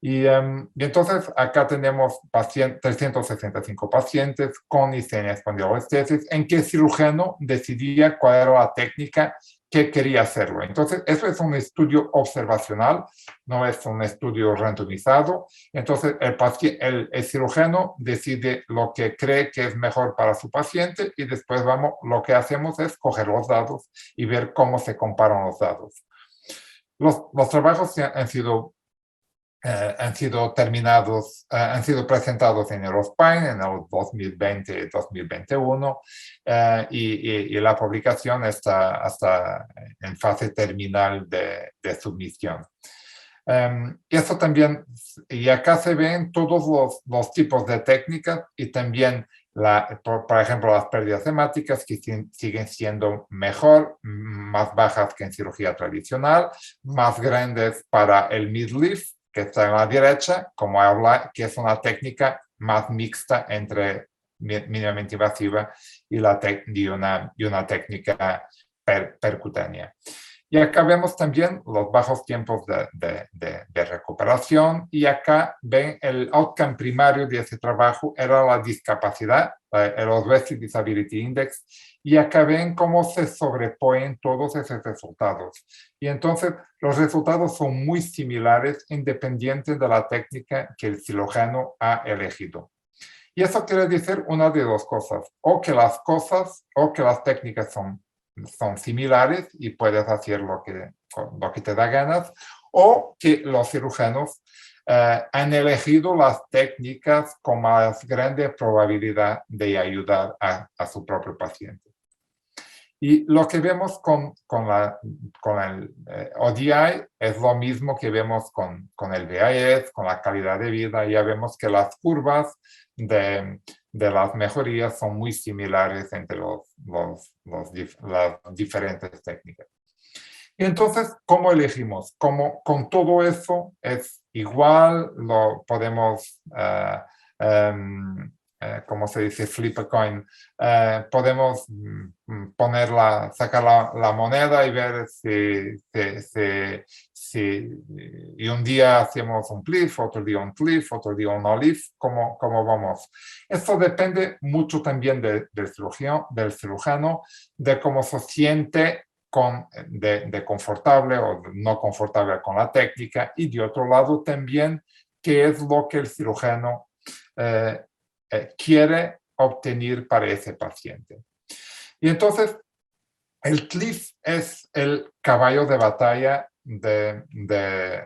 Y entonces acá tenemos 365 pacientes con y sin espondilolistesis en que el cirujano decidía cuál era la técnica que quería hacerlo. Entonces, eso es un estudio observacional, no es un estudio randomizado. Entonces, el cirujano decide lo que cree que es mejor para su paciente y después lo que hacemos es coger los datos y ver cómo se comparan los datos. Los trabajos han sido presentados en Eurospine en el 2020 y 2021 y la publicación está hasta en fase terminal de submisión. Esto también, y acá se ven todos los tipos de técnicas y también, por ejemplo, las pérdidas hemáticas que siguen siendo más bajas que en cirugía tradicional, más grandes para el midleaf, que está en la derecha, como habla, que es una técnica más mixta entre mínimamente invasiva y una técnica percutánea. Y acá vemos también los bajos tiempos de recuperación y acá ven el outcome primario de ese trabajo era la discapacidad, el Obesity Disability Index, y acá ven cómo se sobreponen todos esos resultados. Y entonces los resultados son muy similares independientes de la técnica que el cirujano ha elegido. Y eso quiere decir una de dos cosas, o que las técnicas son similares y puedes hacer lo que te da ganas, o que los cirujanos han elegido las técnicas con más grande probabilidad de ayudar a su propio paciente. Y lo que vemos con el ODI es lo mismo que vemos con el VAS, con la calidad de vida. Ya vemos que las curvas de las mejorías son muy similares entre las diferentes técnicas. Y entonces, ¿cómo elegimos? Con todo eso es igual, lo podemos, como se dice, flip a coin, podemos sacar la moneda y ver y un día hacemos un pleaf, otro día un cliff, otro día un OLIF, ¿cómo vamos? Esto depende mucho también del cirujano, de cómo se siente de confortable o no confortable con la técnica, y de otro lado también qué es lo que el cirujano quiere obtener para ese paciente. Y entonces, el CLIF es el caballo de batalla de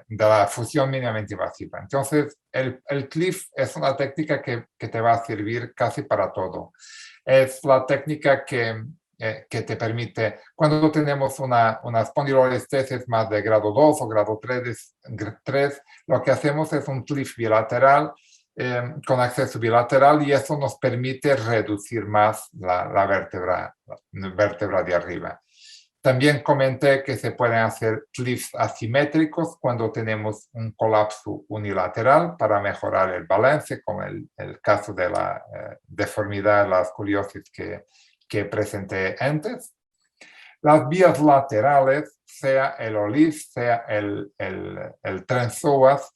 la fusión mínimamente invasiva. Entonces, el CLIF es una técnica que te va a servir casi para todo. Es la técnica que te permite, cuando tenemos una espondilolestesis más de grado 2 o grado 3, lo que hacemos es un CLIF bilateral con acceso bilateral, y eso nos permite reducir más la vértebra de arriba. También comenté que se pueden hacer CLIFs asimétricos cuando tenemos un colapso unilateral para mejorar el balance, como el caso de la deformidad, la escoliosis que presenté antes. Las vías laterales, sea el OLIF, sea el TRENSOAS,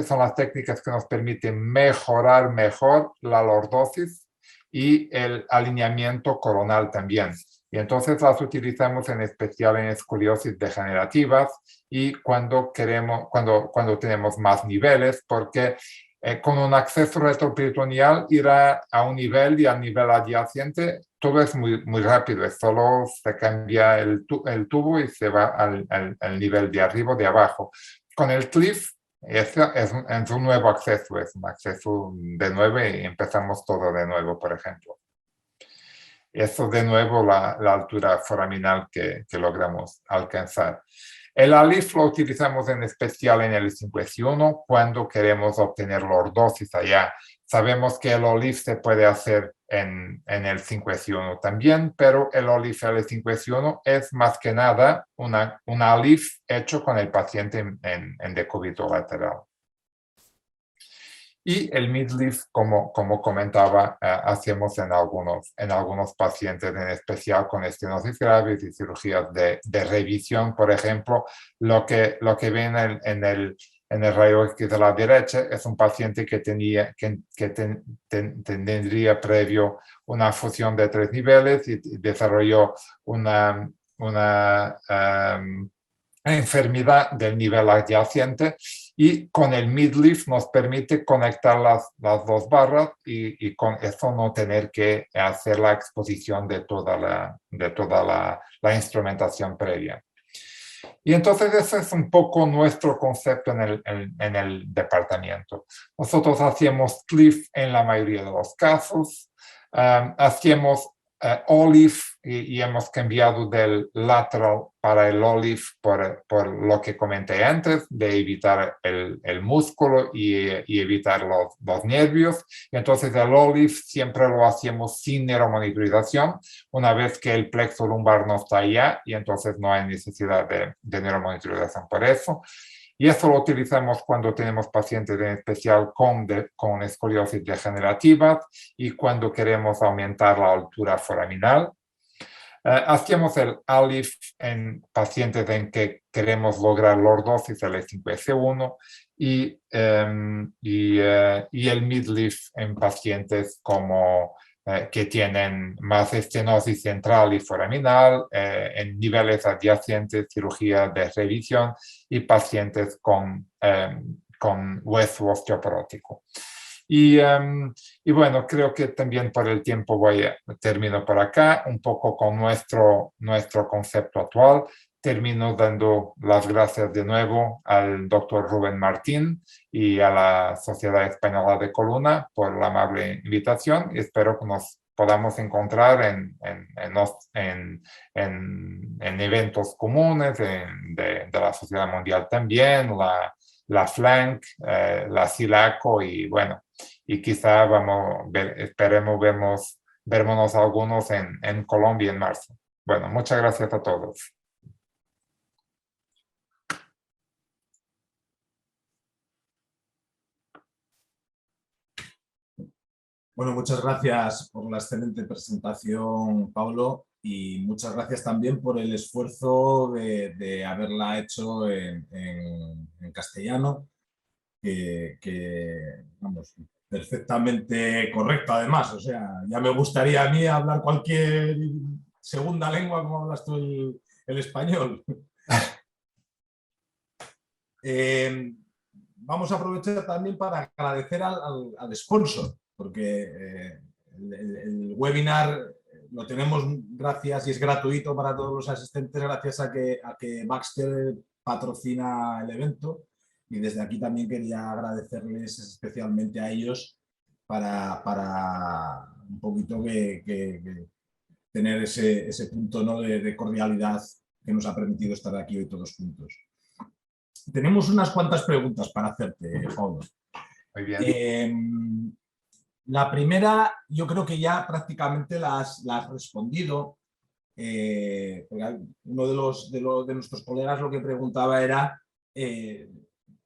son las técnicas que nos permiten mejorar mejor la lordosis y el alineamiento coronal también. Y entonces las utilizamos en especial en escoliosis degenerativas y cuando tenemos más niveles, porque con un acceso retroperitoneal irá a un nivel, y al nivel adyacente todo es muy, muy rápido, solo se cambia el tubo y se va al nivel de arriba o de abajo. Con el CLIF es un nuevo acceso, es un acceso de nuevo y empezamos todo de nuevo, por ejemplo. Eso de nuevo la altura foraminal que logramos alcanzar. El ALIF lo utilizamos en especial en el 51 cuando queremos obtener lordosis allá. Sabemos que el OLIF se puede hacer en el 51 también, pero el OLIF L51 es más que nada un ALIF hecho con el paciente en decúbito lateral. Y el midlife, como comentaba, hacemos en algunos pacientes, en especial con estenosis graves y cirugías de revisión, por ejemplo. Lo que ven en el rayo X de la derecha es un paciente que tendría previo una fusión de 3 niveles y desarrolló una enfermedad del nivel adyacente, y con el midlife nos permite conectar las dos barras y con eso no tener que hacer la exposición de toda la instrumentación previa. Y entonces ese es un poco nuestro concepto en el departamento. Nosotros hacemos CLIF en la mayoría de los casos, hacemos OLIF y hemos cambiado del lateral para el OLIF por lo que comenté antes, de evitar el músculo y evitar los nervios. Entonces el OLIF siempre lo hacemos sin neuromonitorización, una vez que el plexo lumbar no está allá, y entonces no hay necesidad de neuromonitorización por eso. Y eso lo utilizamos cuando tenemos pacientes en especial con escoliosis degenerativa y cuando queremos aumentar la altura foraminal. Hacemos el ALIF en pacientes en que queremos lograr lordosis L5S1 y el midlife en pacientes que tienen más estenosis central y foraminal, en niveles adyacentes, cirugía de revisión y pacientes con hueso osteoporótico. Y bueno, creo que también por el tiempo termino por acá, un poco con nuestro concepto actual. Termino dando las gracias de nuevo al doctor Rubén Martín y a la Sociedad Española de Columna por la amable invitación, y espero que nos podamos encontrar en eventos comunes de la Sociedad Mundial también, la FLANC, la SILACO, y bueno, y quizá esperemos vernos algunos en Colombia en marzo. Bueno, muchas gracias a todos. Bueno, muchas gracias por la excelente presentación, Pablo, y muchas gracias también por el esfuerzo de haberla hecho en castellano, que vamos, perfectamente correcto además. O sea, ya me gustaría a mí hablar cualquier segunda lengua como hablas tú el español. Vamos a aprovechar también para agradecer al sponsor porque el webinar lo tenemos gracias y es gratuito para todos los asistentes gracias a que Baxter patrocina el evento, y desde aquí también quería agradecerles especialmente a ellos para un poquito que tener ese punto, ¿no?, de cordialidad que nos ha permitido estar aquí hoy todos juntos. Tenemos unas cuantas preguntas para hacerte, Paulo. Muy bien. La primera, yo creo que ya prácticamente la has respondido. Uno de nuestros colegas lo que preguntaba era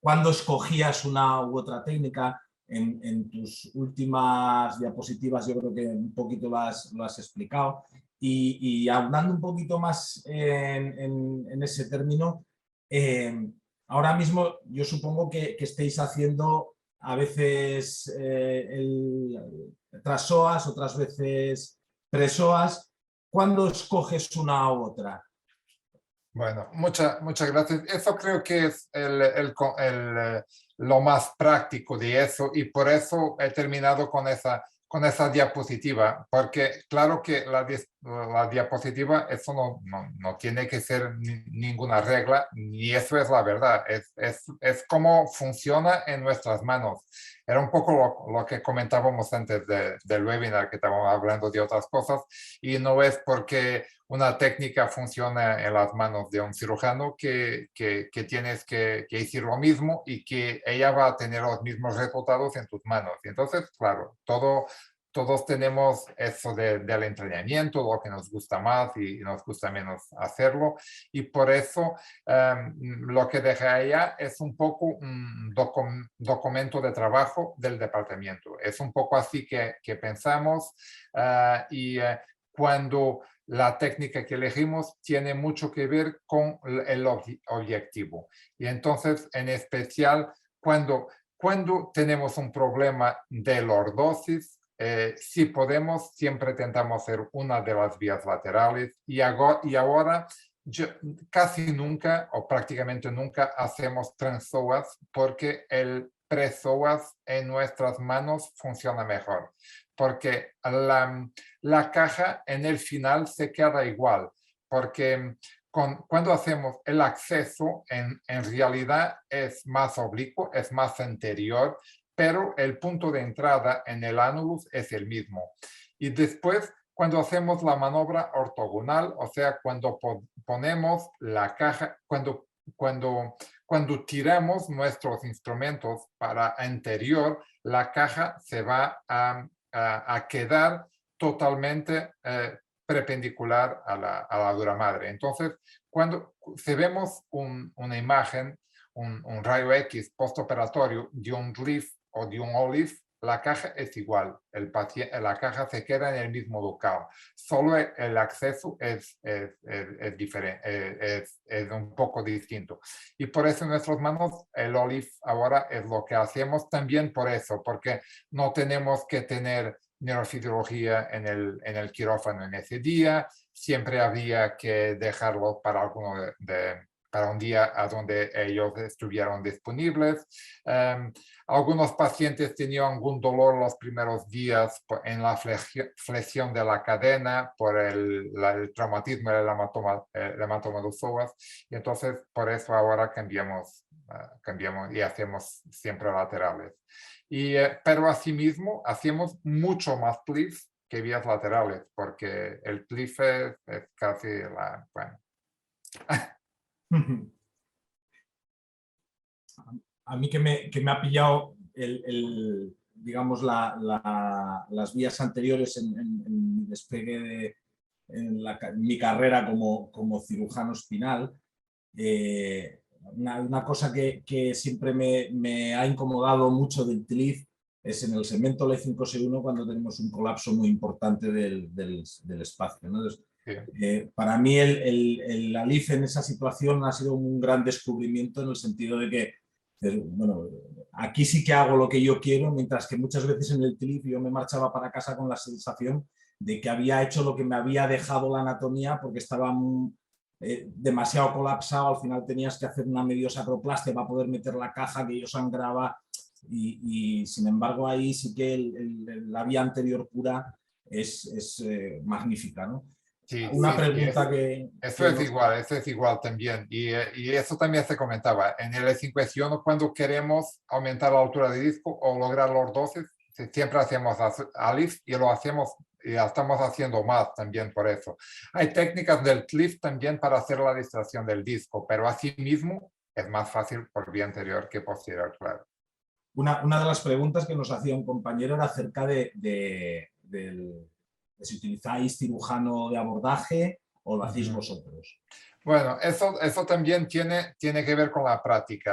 ¿cuándo escogías una u otra técnica? En tus últimas diapositivas yo creo que un poquito lo has explicado. Y hablando un poquito más en ese término, ahora mismo yo supongo que estéis haciendo a veces trasoas, otras veces presoas. ¿Cuándo escoges una u otra? Bueno, muchas gracias. Eso creo que es lo más práctico de eso, y por eso he terminado con esa diapositiva, porque claro que la diapositiva, eso no tiene que ser ninguna regla, ni eso es la verdad, es cómo funciona en nuestras manos. Era un poco lo que comentábamos antes del webinar, que estábamos hablando de otras cosas, y no es porque una técnica funciona en las manos de un cirujano que tienes que decir lo mismo y que ella va a tener los mismos resultados en tus manos. Y entonces, claro, todos tenemos eso del entrenamiento, lo que nos gusta más y nos gusta menos hacerlo. Y por eso lo que dejé allá es un poco un documento de trabajo del departamento. Es un poco así que pensamos, cuando la técnica que elegimos tiene mucho que ver con el objetivo. Y entonces, en especial, cuando tenemos un problema de lordosis, si podemos, siempre intentamos hacer una de las vías laterales, y ahora casi nunca o prácticamente nunca hacemos transpsoas, porque el prepsoas en nuestras manos funciona mejor, porque la caja en el final se queda igual, porque cuando hacemos el acceso, en realidad es más oblicuo, es más anterior, pero el punto de entrada en el annulus es el mismo. Y después, cuando hacemos la maniobra ortogonal, o sea, cuando ponemos la caja, cuando tiramos nuestros instrumentos para anterior, la caja se va a quedar totalmente perpendicular a la dura madre. Entonces, si vemos una imagen, un rayo X postoperatorio de un LIF o de un OLIF, la caja es igual, la caja se queda en el mismo local, solo el acceso es diferente, es un poco distinto. Y por eso en nuestras manos el OLIF ahora es lo que hacemos, también por eso, porque no tenemos que tener neurofisiología en el quirófano en ese día, siempre había que dejarlo para para un día a donde ellos estuvieron disponibles. Algunos pacientes tenían algún dolor los primeros días en la flexión de la cadena por el traumatismo del hematoma de psoas, y entonces por eso ahora cambiamos y hacemos siempre laterales. Pero asimismo hacemos mucho más PLIFs que vías laterales, porque el PLIF es casi bueno. A mí que me ha pillado digamos las vías anteriores en mi despegue en mi carrera como cirujano espinal, una cosa que siempre me ha incomodado mucho del TLIF es en el segmento L5-S1 cuando tenemos un colapso muy importante del espacio, ¿no? Entonces, para mí la LIF en esa situación ha sido un gran descubrimiento, en el sentido de que, bueno, aquí sí que hago lo que yo quiero, mientras que muchas veces en el TLIF yo me marchaba para casa con la sensación de que había hecho lo que me había dejado la anatomía, porque estaba demasiado colapsado. Al final tenías que hacer una mediosacroplastia para poder meter la caja, que yo sangraba. y sin embargo ahí sí que la vía anterior pura es magnífica, ¿no? Sí, Una sí, sí, pregunta eso que es nos... igual, eso es igual también. Y eso también se comentaba. En el E51, cuando queremos aumentar la altura de disco o lograr los 12, siempre hacemos ALIF y lo hacemos y ya estamos haciendo más también por eso. Hay técnicas del cliff también para hacer la distracción del disco, pero asimismo es más fácil por vía anterior que posterior, claro. Una de las preguntas que nos hacía un compañero era acerca de si utilizáis cirujano de abordaje o lo hacéis vosotros. Bueno, eso también tiene que ver con la práctica.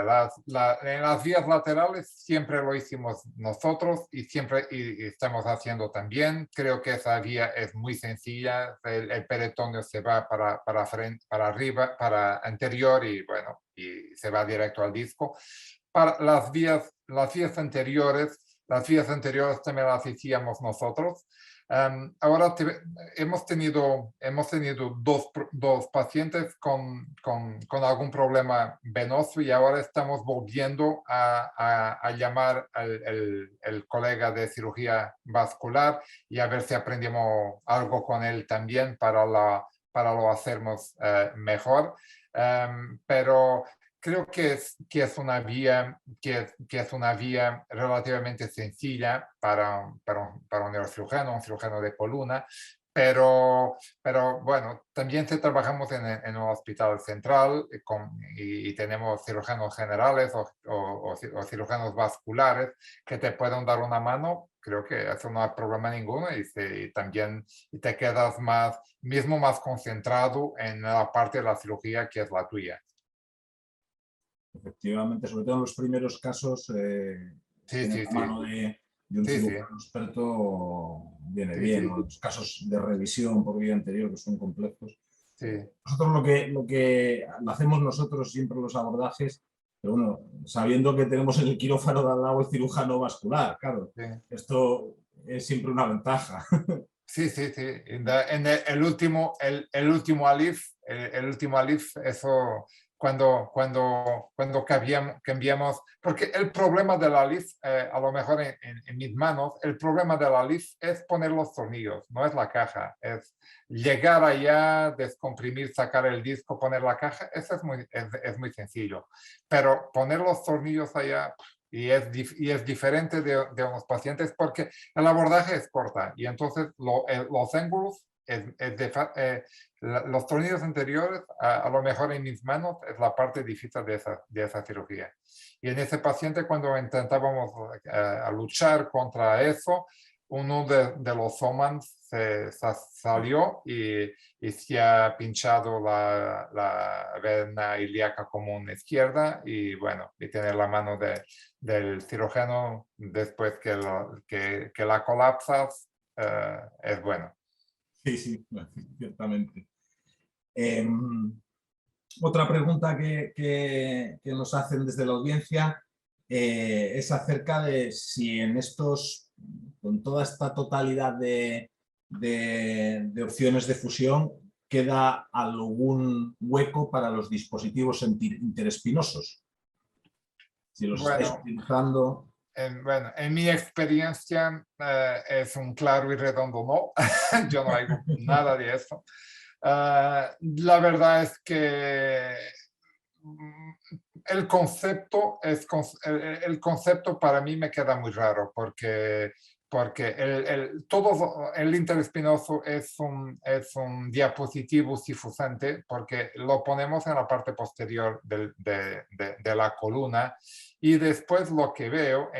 En las vías laterales siempre lo hicimos nosotros y siempre y estamos haciendo también. Creo que esa vía es muy sencilla. El peritoneo se va para frente, para arriba, para anterior y bueno, y se va directo al disco. Para las vías anteriores también las hacíamos nosotros. Ahora hemos tenido dos pacientes con algún problema venoso y ahora estamos volviendo a llamar al colega de cirugía vascular y a ver si aprendemos algo con él también para lo hacernos mejor. Pero creo que es una vía relativamente sencilla para un neurocirujano, un cirujano de columna, pero bueno, también trabajamos en un hospital central y tenemos cirujanos generales o cirujanos vasculares que te pueden dar una mano. Creo que eso no hay problema ninguno y también te quedas más concentrado en la parte de la cirugía que es la tuya. Efectivamente, sobre todo en los primeros casos, Sí, tener sí, la sí, mano de un sí, sí, cirujano experto viene sí, bien, sí, ¿no? Los casos de revisión por vía anterior que son complejos. sí. Nosotros lo hacemos nosotros siempre los abordajes, pero bueno, sabiendo que tenemos en el quirófano de al lado el cirujano vascular, claro, Sí. esto es siempre una ventaja. Sí, sí, sí. En el último ALIF, el último ALIF, eso cuando cambiamos, porque el problema del ALIF, a lo mejor en mis manos, el problema del ALIF es poner los tornillos, no es la caja, es llegar allá, descomprimir, sacar el disco, poner la caja, eso es muy sencillo, pero poner los tornillos allá... Y es diferente de unos pacientes porque el abordaje es corta y entonces los ángulos, los tornillos anteriores, a lo mejor en mis manos, es la parte difícil de esa cirugía. Y en ese paciente, cuando intentábamos a luchar contra eso, uno de los Somans se salió y se ha pinchado la vena ilíaca común izquierda y bueno, y tener la mano del cirujano después que la colapsas es bueno. Sí, sí, ciertamente. Otra pregunta que nos hacen desde la audiencia es acerca de si en con toda esta totalidad de opciones de fusión, queda algún hueco para los dispositivos interespinosos. Si los estáis Bueno, utilizando... bueno, en mi experiencia es un claro y redondo no. Yo no hago nada de eso. La verdad es que el concepto para mí me queda muy raro porque todo el interespinoso es un diapositivo difusante porque lo ponemos en la parte posterior de la columna y después lo que veo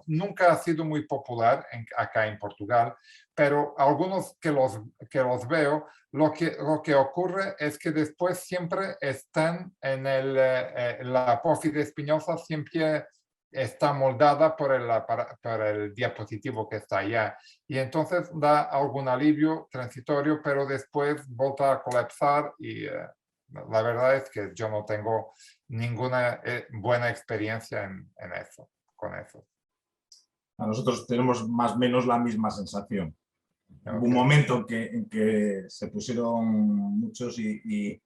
nunca ha sido muy popular acá en Portugal, pero algunos que los veo, lo que ocurre es que después siempre están la apófise espinosa, siempre está moldada por el diapositivo que está allá. Y entonces da algún alivio transitorio, pero después vuelve a colapsar y la verdad es que yo no tengo ninguna buena experiencia con eso. A nosotros tenemos más o menos la misma sensación. Hubo un Okay. momento en que se pusieron muchos y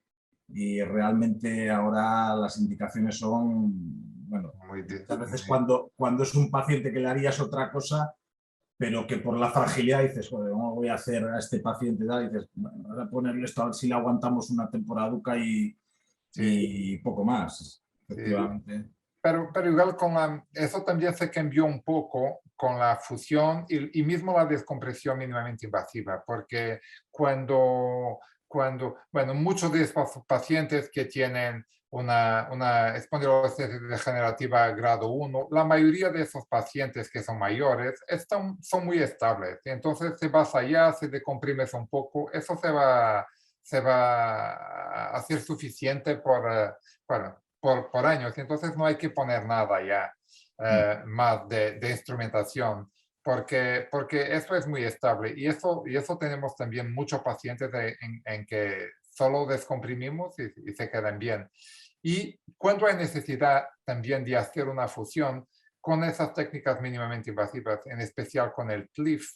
realmente ahora las indicaciones son bueno, muy, muchas veces cuando es un paciente que le harías otra cosa, pero que por la fragilidad dices, joder, ¿cómo voy a hacer a este paciente? Y dices, bueno, voy a ponerle esto a ver si le aguantamos una temporaduca sí, y poco más, sí. efectivamente. Pero igual eso también se cambió un poco con la fusión y mismo la descompresión mínimamente invasiva, porque bueno, muchos de estos pacientes que tienen una espondilolistesis degenerativa grado 1, la mayoría de esos pacientes que son mayores son muy estables. Y entonces si vas allá, si decomprimes un poco, eso se va a hacer suficiente bueno, por años. Entonces no hay que poner nada ya más de instrumentación. Porque eso es muy estable y eso tenemos también muchos pacientes en que solo descomprimimos y se quedan bien. Y cuando hay necesidad también de hacer una fusión con esas técnicas mínimamente invasivas, en especial con el PLIF,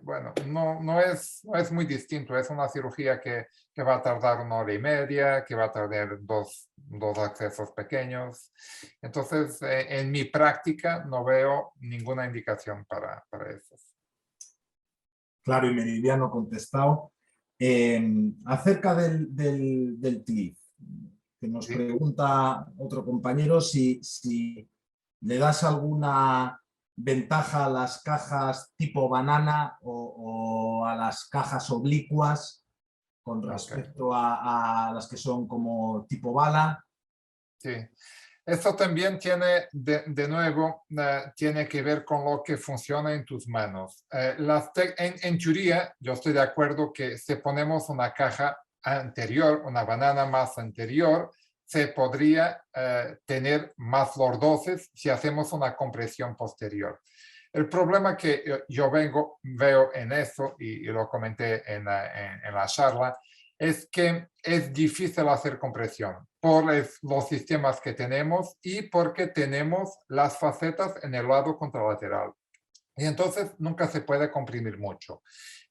bueno, no es muy distinto. Es una cirugía que va a tardar 1 hora y media, que va a tener dos accesos pequeños. Entonces, en mi práctica no veo ninguna indicación para eso. Claro y meridiano contestado. Acerca del TLIF, que nos Sí, pregunta otro compañero si le das alguna ventaja a las cajas tipo banana o a las cajas oblicuas con ok. respecto a las que son como tipo bala. Sí. Esto también tiene, de nuevo, tiene que ver con lo que funciona en tus manos. En teoría, yo estoy de acuerdo que si ponemos una caja anterior, una banana más anterior, se podría tener más lordosis si hacemos una compresión posterior. El problema que yo veo en eso, y lo comenté en la charla, es que es difícil hacer compresión por los sistemas que tenemos y porque tenemos las facetas en el lado contralateral. Y entonces nunca se puede comprimir mucho.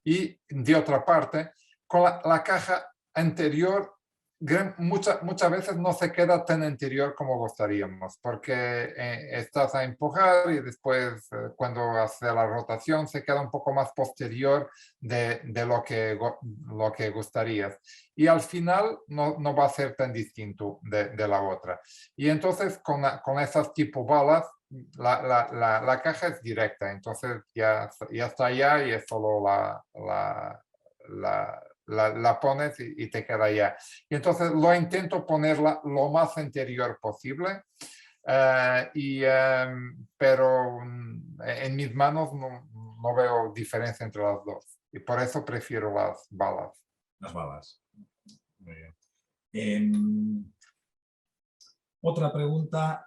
Y de otra parte, con la caja anterior, muchas veces no se queda tan anterior como gustaríamos, porque estás a empujar y después cuando hace la rotación se queda un poco más posterior de lo que gustarías. Y al final no va a ser tan distinto de la otra. Y entonces con esas tipo balas, la caja es directa, entonces ya está allá y es solo la pones y te queda allá. Y entonces lo intento ponerla lo más anterior posible, pero en mis manos no veo diferencia entre las dos. Y por eso prefiero las balas. Las balas. Muy bien. Otra pregunta,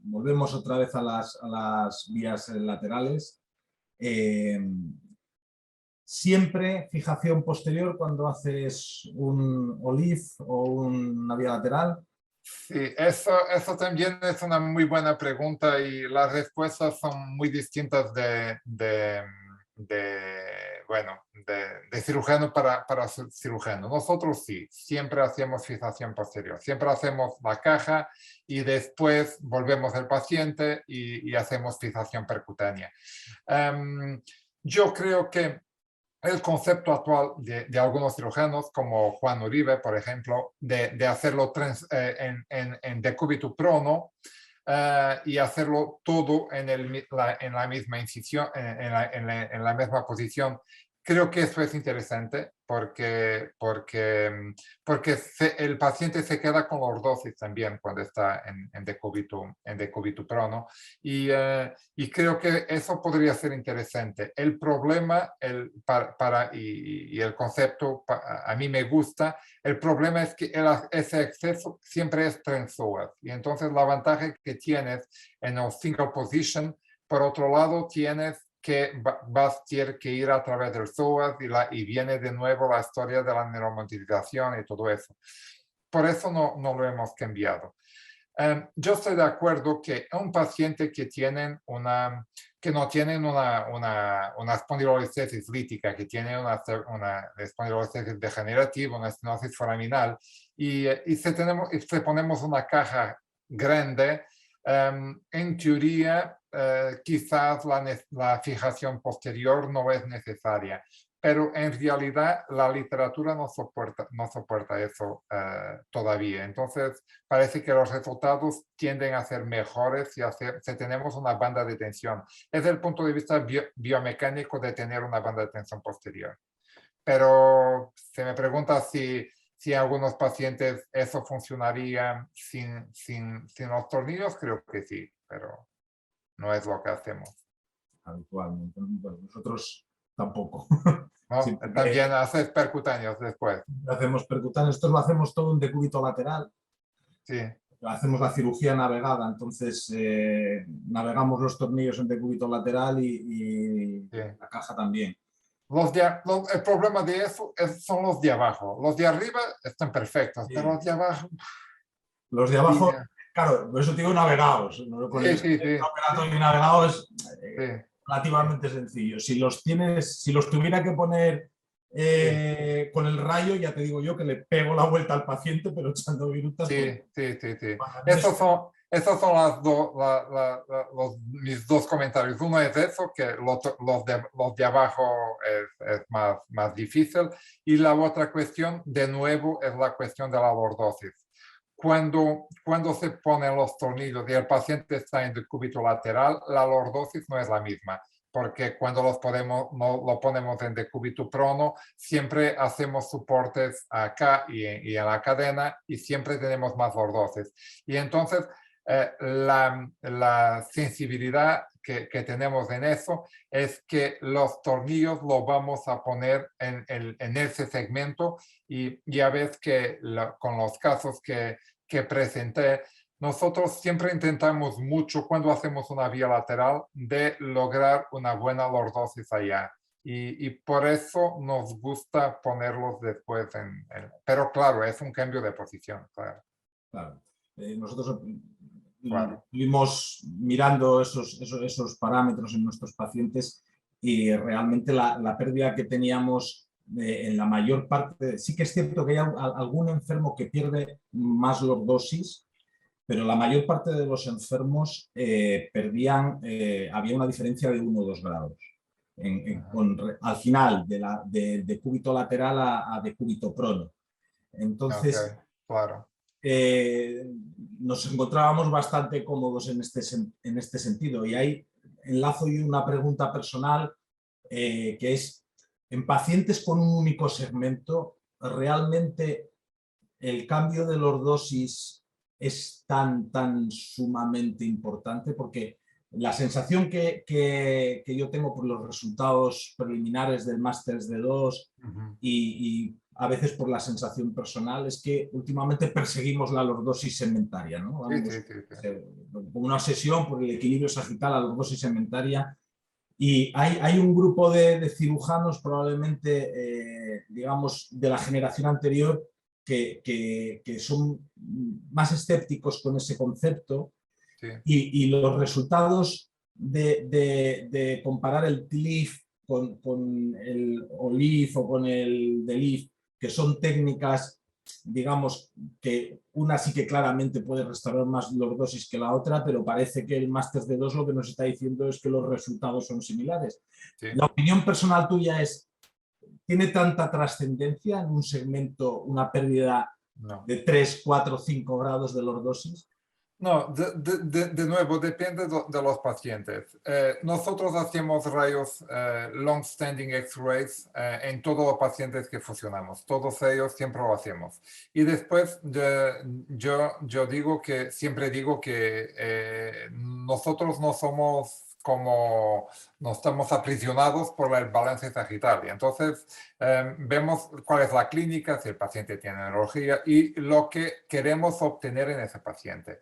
volvemos otra vez a las vías laterales. Siempre fijación posterior cuando haces un OLIF o una vía lateral. Sí, eso también es una muy buena pregunta y las respuestas son muy distintas bueno, de cirujano para cirujano. Nosotros sí, siempre hacemos fijación posterior, siempre hacemos la caja y después volvemos al paciente y hacemos fijación percutánea. Yo creo que el concepto actual de algunos cirujanos, como Juan Uribe, por ejemplo, de hacerlo en decúbito prono y hacerlo todo en la misma incisión, en la misma posición. Creo que eso es interesante porque el paciente se queda con lordosis también cuando está en decúbito prono. Y creo que eso podría ser interesante. El problema, y el concepto a mí me gusta, el problema es que ese exceso siempre es psoas. Y entonces la ventaja que tienes en el single position, por otro lado, tienes que vas a tener que ir a través del psoas y viene de nuevo la historia de la neuromodulación y todo eso. Por eso no lo hemos cambiado. Yo estoy de acuerdo que un paciente que no tienen una espondilolistesis lítica, que tiene una espondilolistesis degenerativa, una estenosis foraminal, y si ponemos una caja grande, en teoría quizás la fijación posterior no es necesaria, pero en realidad la literatura no soporta eso todavía. Entonces parece que los resultados tienden a ser mejores si tenemos una banda de tensión. Es el punto de vista biomecánico de tener una banda de tensión posterior. Pero se me pregunta si en algunos pacientes eso funcionaría sin los tornillos, creo que sí, pero no es lo que hacemos. Habitualmente. Bueno, nosotros tampoco. ¿No? Sí, También haces percutáneos después. hacemos percutáneos. Esto lo hacemos todo en decúbito lateral. Sí. Hacemos la cirugía navegada, entonces navegamos los tornillos en decúbito lateral y Sí. la caja también. El problema de eso son los de abajo. Los de arriba están perfectos, Sí. pero los de abajo... Los de abajo, claro, por eso digo navegados. Con Sí, el sí, sí. operatorio navegado es Sí. relativamente sencillo. Si los tuviera que poner con el rayo, ya te digo yo que le pego la vuelta al paciente, pero echando virutas. Sí, pues, sí, sí, sí. bueno, Esos son mis dos comentarios. Uno es eso, que los de abajo es más difícil. Y la otra cuestión, de nuevo, es la cuestión de la lordosis. Cuando se ponen los tornillos y el paciente está en decúbito lateral, la lordosis no es la misma, porque cuando lo ponemos en decúbito prono, siempre hacemos soportes acá y en la cadena y siempre tenemos más lordosis. Y entonces la sensibilidad que tenemos en eso es que los tornillos los vamos a poner en ese segmento y ya ves que con los casos que presenté, nosotros siempre intentamos mucho cuando hacemos una vía lateral de lograr una buena lordosis allá. Y por eso nos gusta ponerlos después pero claro, es un cambio de posición, claro. Claro. Nosotros Claro. estuvimos mirando esos parámetros en nuestros pacientes y realmente la pérdida que teníamos en la mayor parte, sí que es cierto que hay algún enfermo que pierde más lordosis, pero la mayor parte de los enfermos perdían, había una diferencia de 1 o 2 grados. Al final, de decúbito lateral a decúbito prono. Entonces, Okay, claro. nos encontrábamos bastante cómodos en este sentido. Y ahí enlazo yo una pregunta personal que es, en pacientes con un único segmento, ¿realmente el cambio de lordosis es tan sumamente importante? Porque la sensación que yo tengo por los resultados preliminares del Masters de 2 y a veces por la sensación personal es que últimamente perseguimos la lordosis segmentaria, ¿no? Vamos, Sí. como una obsesión por el equilibrio sagital, la lordosis segmentaria. Y hay un grupo de cirujanos probablemente, digamos, de la generación anterior que son más escépticos con ese concepto. Sí. Y los resultados de comparar el TLIF con el OLIF o con el DELIF, que son técnicas, digamos, que una sí que claramente puede restaurar más lordosis que la otra, pero parece que el Masters de 2 lo que nos está diciendo es que los resultados son similares. Sí. La opinión personal tuya es, ¿tiene tanta trascendencia en un segmento una pérdida de 3, 4, 5 grados de lordosis? No, de nuevo, depende de los pacientes. Nosotros hacemos rayos long-standing X-rays en todos los pacientes que funcionamos. Todos ellos siempre lo hacemos. Y después yo siempre digo que nosotros no estamos aprisionados por el balance sagital. Y entonces vemos cuál es la clínica, si el paciente tiene neurología y lo que queremos obtener en ese paciente.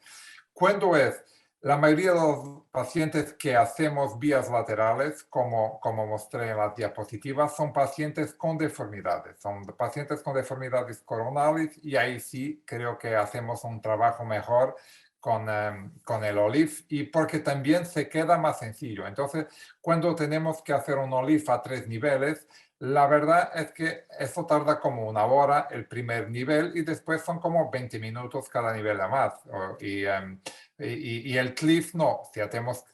Cuando es la mayoría de los pacientes que hacemos vías laterales, como mostré en las diapositivas, son pacientes con deformidades. Son pacientes con deformidades coronales y ahí sí creo que hacemos un trabajo mejor con el OLIF y porque también se queda más sencillo. Entonces, cuando tenemos que hacer un OLIF a 3 niveles, La verdad es que eso tarda como una hora el primer nivel y después son como 20 minutos cada nivel a más. Y el cliff no, si tenemos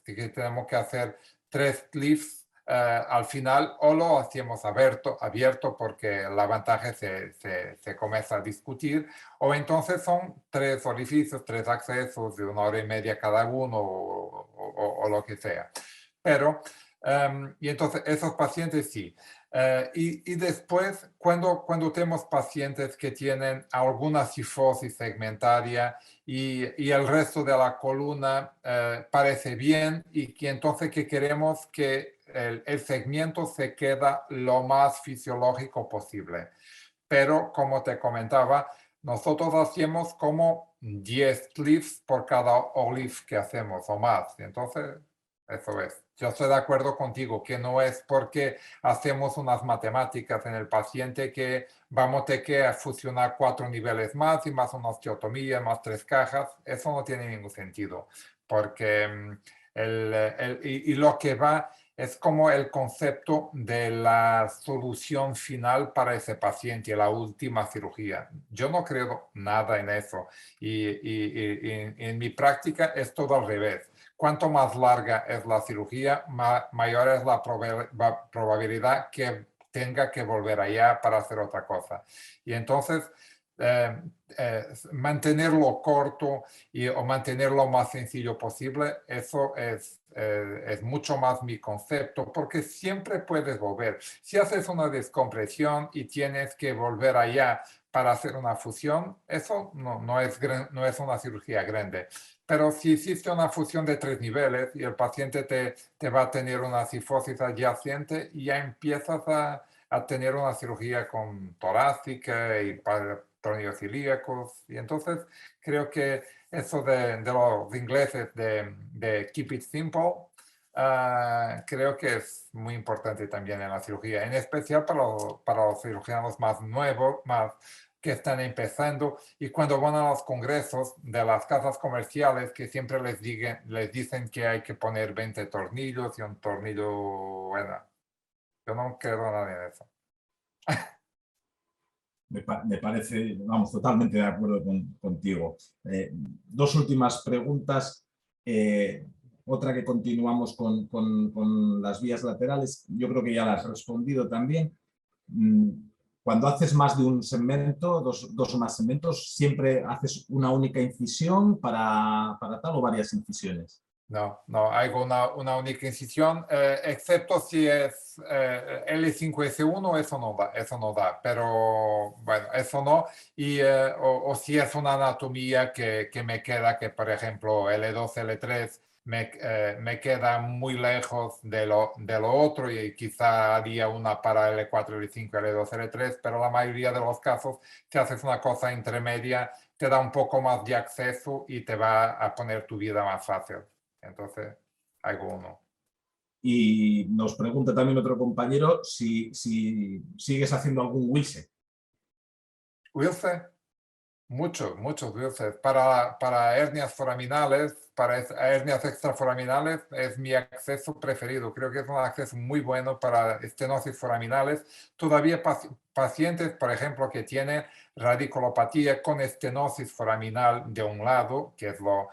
que hacer 3 cliffs al final o lo hacemos abierto porque la ventaja se comienza a discutir, o entonces son 3 orificios, 3 accesos de 1 hora y media cada uno o lo que sea. Pero, y entonces esos pacientes sí. Y después, cuando tenemos pacientes que tienen alguna cifosis segmentaria y el resto de la columna parece bien y que entonces que queremos que el segmento se queda lo más fisiológico posible. Pero como te comentaba, nosotros hacemos como 10 clips por cada olive que hacemos o más. Entonces, eso es. Yo estoy de acuerdo contigo que no es porque hacemos unas matemáticas en el paciente que vamos a tener que fusionar 4 niveles más y más una osteotomía, más 3 cajas. Eso no tiene ningún sentido porque y lo que va es como el concepto de la solución final para ese paciente, la última cirugía. Yo no creo nada en eso y en mi práctica es todo al revés. Cuanto más larga es la cirugía, mayor es la probabilidad que tenga que volver allá para hacer otra cosa. Y entonces, mantenerlo corto o mantenerlo lo más sencillo posible, eso es mucho más mi concepto, porque siempre puedes volver. Si haces una descompresión y tienes que volver allá para hacer una fusión, eso no es una cirugía grande. Pero si hiciste una fusión de 3 niveles y el paciente te va a tener una cifosis adyacente, ya empiezas a tener una cirugía con torácica y tornillos ilíacos. Y entonces creo que eso de los ingleses de keep it simple, creo que es muy importante también en la cirugía, en especial para los cirujanos más nuevos, más que están empezando y cuando van a los congresos de las casas comerciales que siempre les dicen que hay que poner 20 tornillos y un tornillo, bueno, yo no creo nada en eso. Me parece, vamos, totalmente de acuerdo contigo. Dos últimas preguntas. Otra que continuamos con las vías laterales. Yo creo que ya las has respondido también. Cuando haces más de un segmento, dos o más segmentos, ¿siempre haces una única incisión para tal o varias incisiones? No, hago una única incisión, excepto si es L5S1, eso no da, pero bueno, eso no. Y, o si es una anatomía que me queda, que por ejemplo L2, L3 me queda muy lejos de lo otro y quizá haría una para L4, L5, L2, L3, pero la mayoría de los casos, si haces una cosa intermedia, te da un poco más de acceso y te va a poner tu vida más fácil. Entonces, hago uno. Y nos pregunta también otro compañero si sigues haciendo algún Wilse. Wilson, muchos Wilson. Para hernias foraminales, para hernias extraforaminales, es mi acceso preferido. Creo que es un acceso muy bueno para estenosis foraminales. Todavía pacientes, por ejemplo, que tienen radiculopatía con estenosis foraminal de un lado, que es lo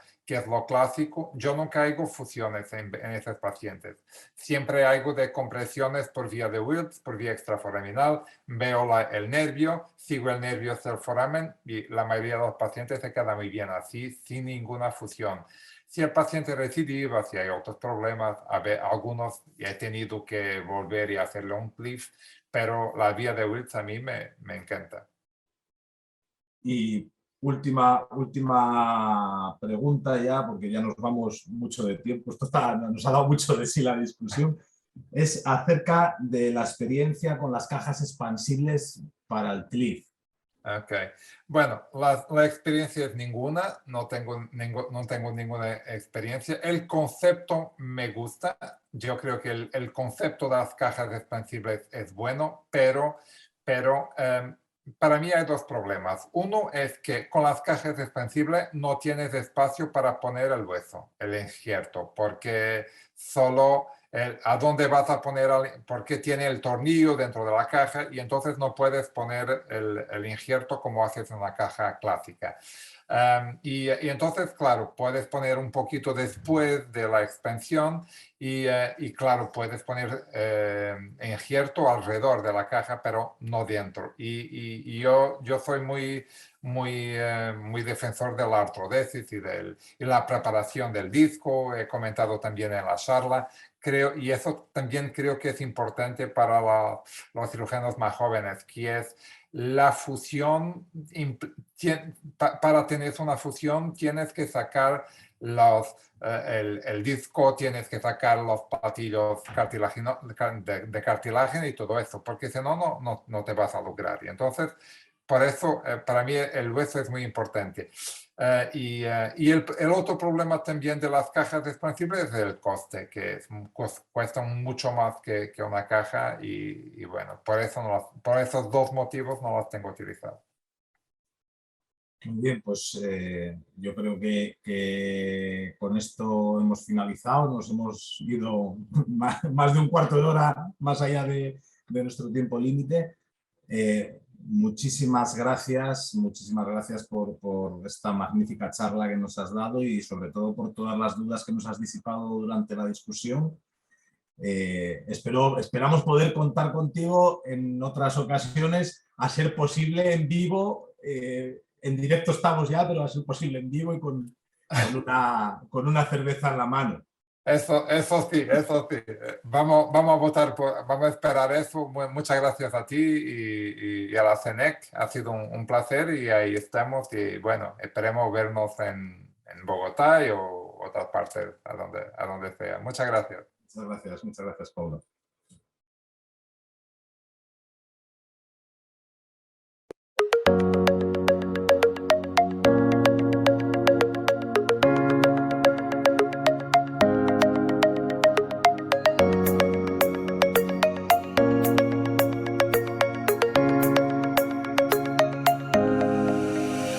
clásico, yo nunca hago fusiones en esos pacientes. Siempre hago de compresiones por vía de Wilks, por vía extraforaminal, veo el nervio, sigo el nervio hasta el foramen y la mayoría de los pacientes se queda muy bien así, sin ninguna fusión. Si el paciente recidiva, si hay otros problemas, algunos he tenido que volver y hacerle un cliff, pero la vía de Wilks a mí me encanta. Y última pregunta ya, porque ya nos vamos mucho de tiempo. Esto nos ha dado mucho de sí la discusión. Es acerca de la experiencia con las cajas expansibles para el cliff. Ok, bueno, la experiencia es ninguna, no tengo ninguna experiencia. El concepto me gusta, yo creo que el concepto de las cajas expansibles es bueno, pero para mí hay dos problemas. Uno es que con las cajas expansibles no tienes espacio para poner el hueso, el injerto, porque solo a dónde vas a poner, porque tiene el tornillo dentro de la caja y entonces no puedes poner el injerto como haces en una caja clásica. Y entonces, claro, puedes poner un poquito después de la expansión y claro, puedes poner injerto alrededor de la caja, pero no dentro. Y yo soy muy defensor de la artrodesis y la preparación del disco. He comentado también en la charla. Y eso también creo que es importante para los cirujanos más jóvenes, que es la fusión. Para tener una fusión tienes que sacar el disco, tienes que sacar los platillos de cartilagina y todo eso, porque si no, no te vas a lograr. Y entonces, por eso, para mí el hueso es muy importante. Y el otro problema también de las cajas expansibles es el coste, que cuesta mucho más que una caja y bueno, por esos dos motivos no las tengo utilizadas. Muy bien, pues yo creo que con esto hemos finalizado, nos hemos ido más de un cuarto de hora más allá de nuestro tiempo límite. Muchísimas gracias por esta magnífica charla que nos has dado y sobre todo por todas las dudas que nos has disipado durante la discusión. Esperamos poder contar contigo en otras ocasiones, a ser posible en vivo. En directo estamos ya, pero a ser posible en vivo y con una cerveza en la mano. Eso sí, eso sí. Vamos a votar, vamos a esperar eso. Muchas gracias a ti y a la CENEC. Ha sido un placer y ahí estamos. Y bueno, esperemos vernos en Bogotá o otras partes a donde sea. Muchas gracias. Muchas gracias, Pablo.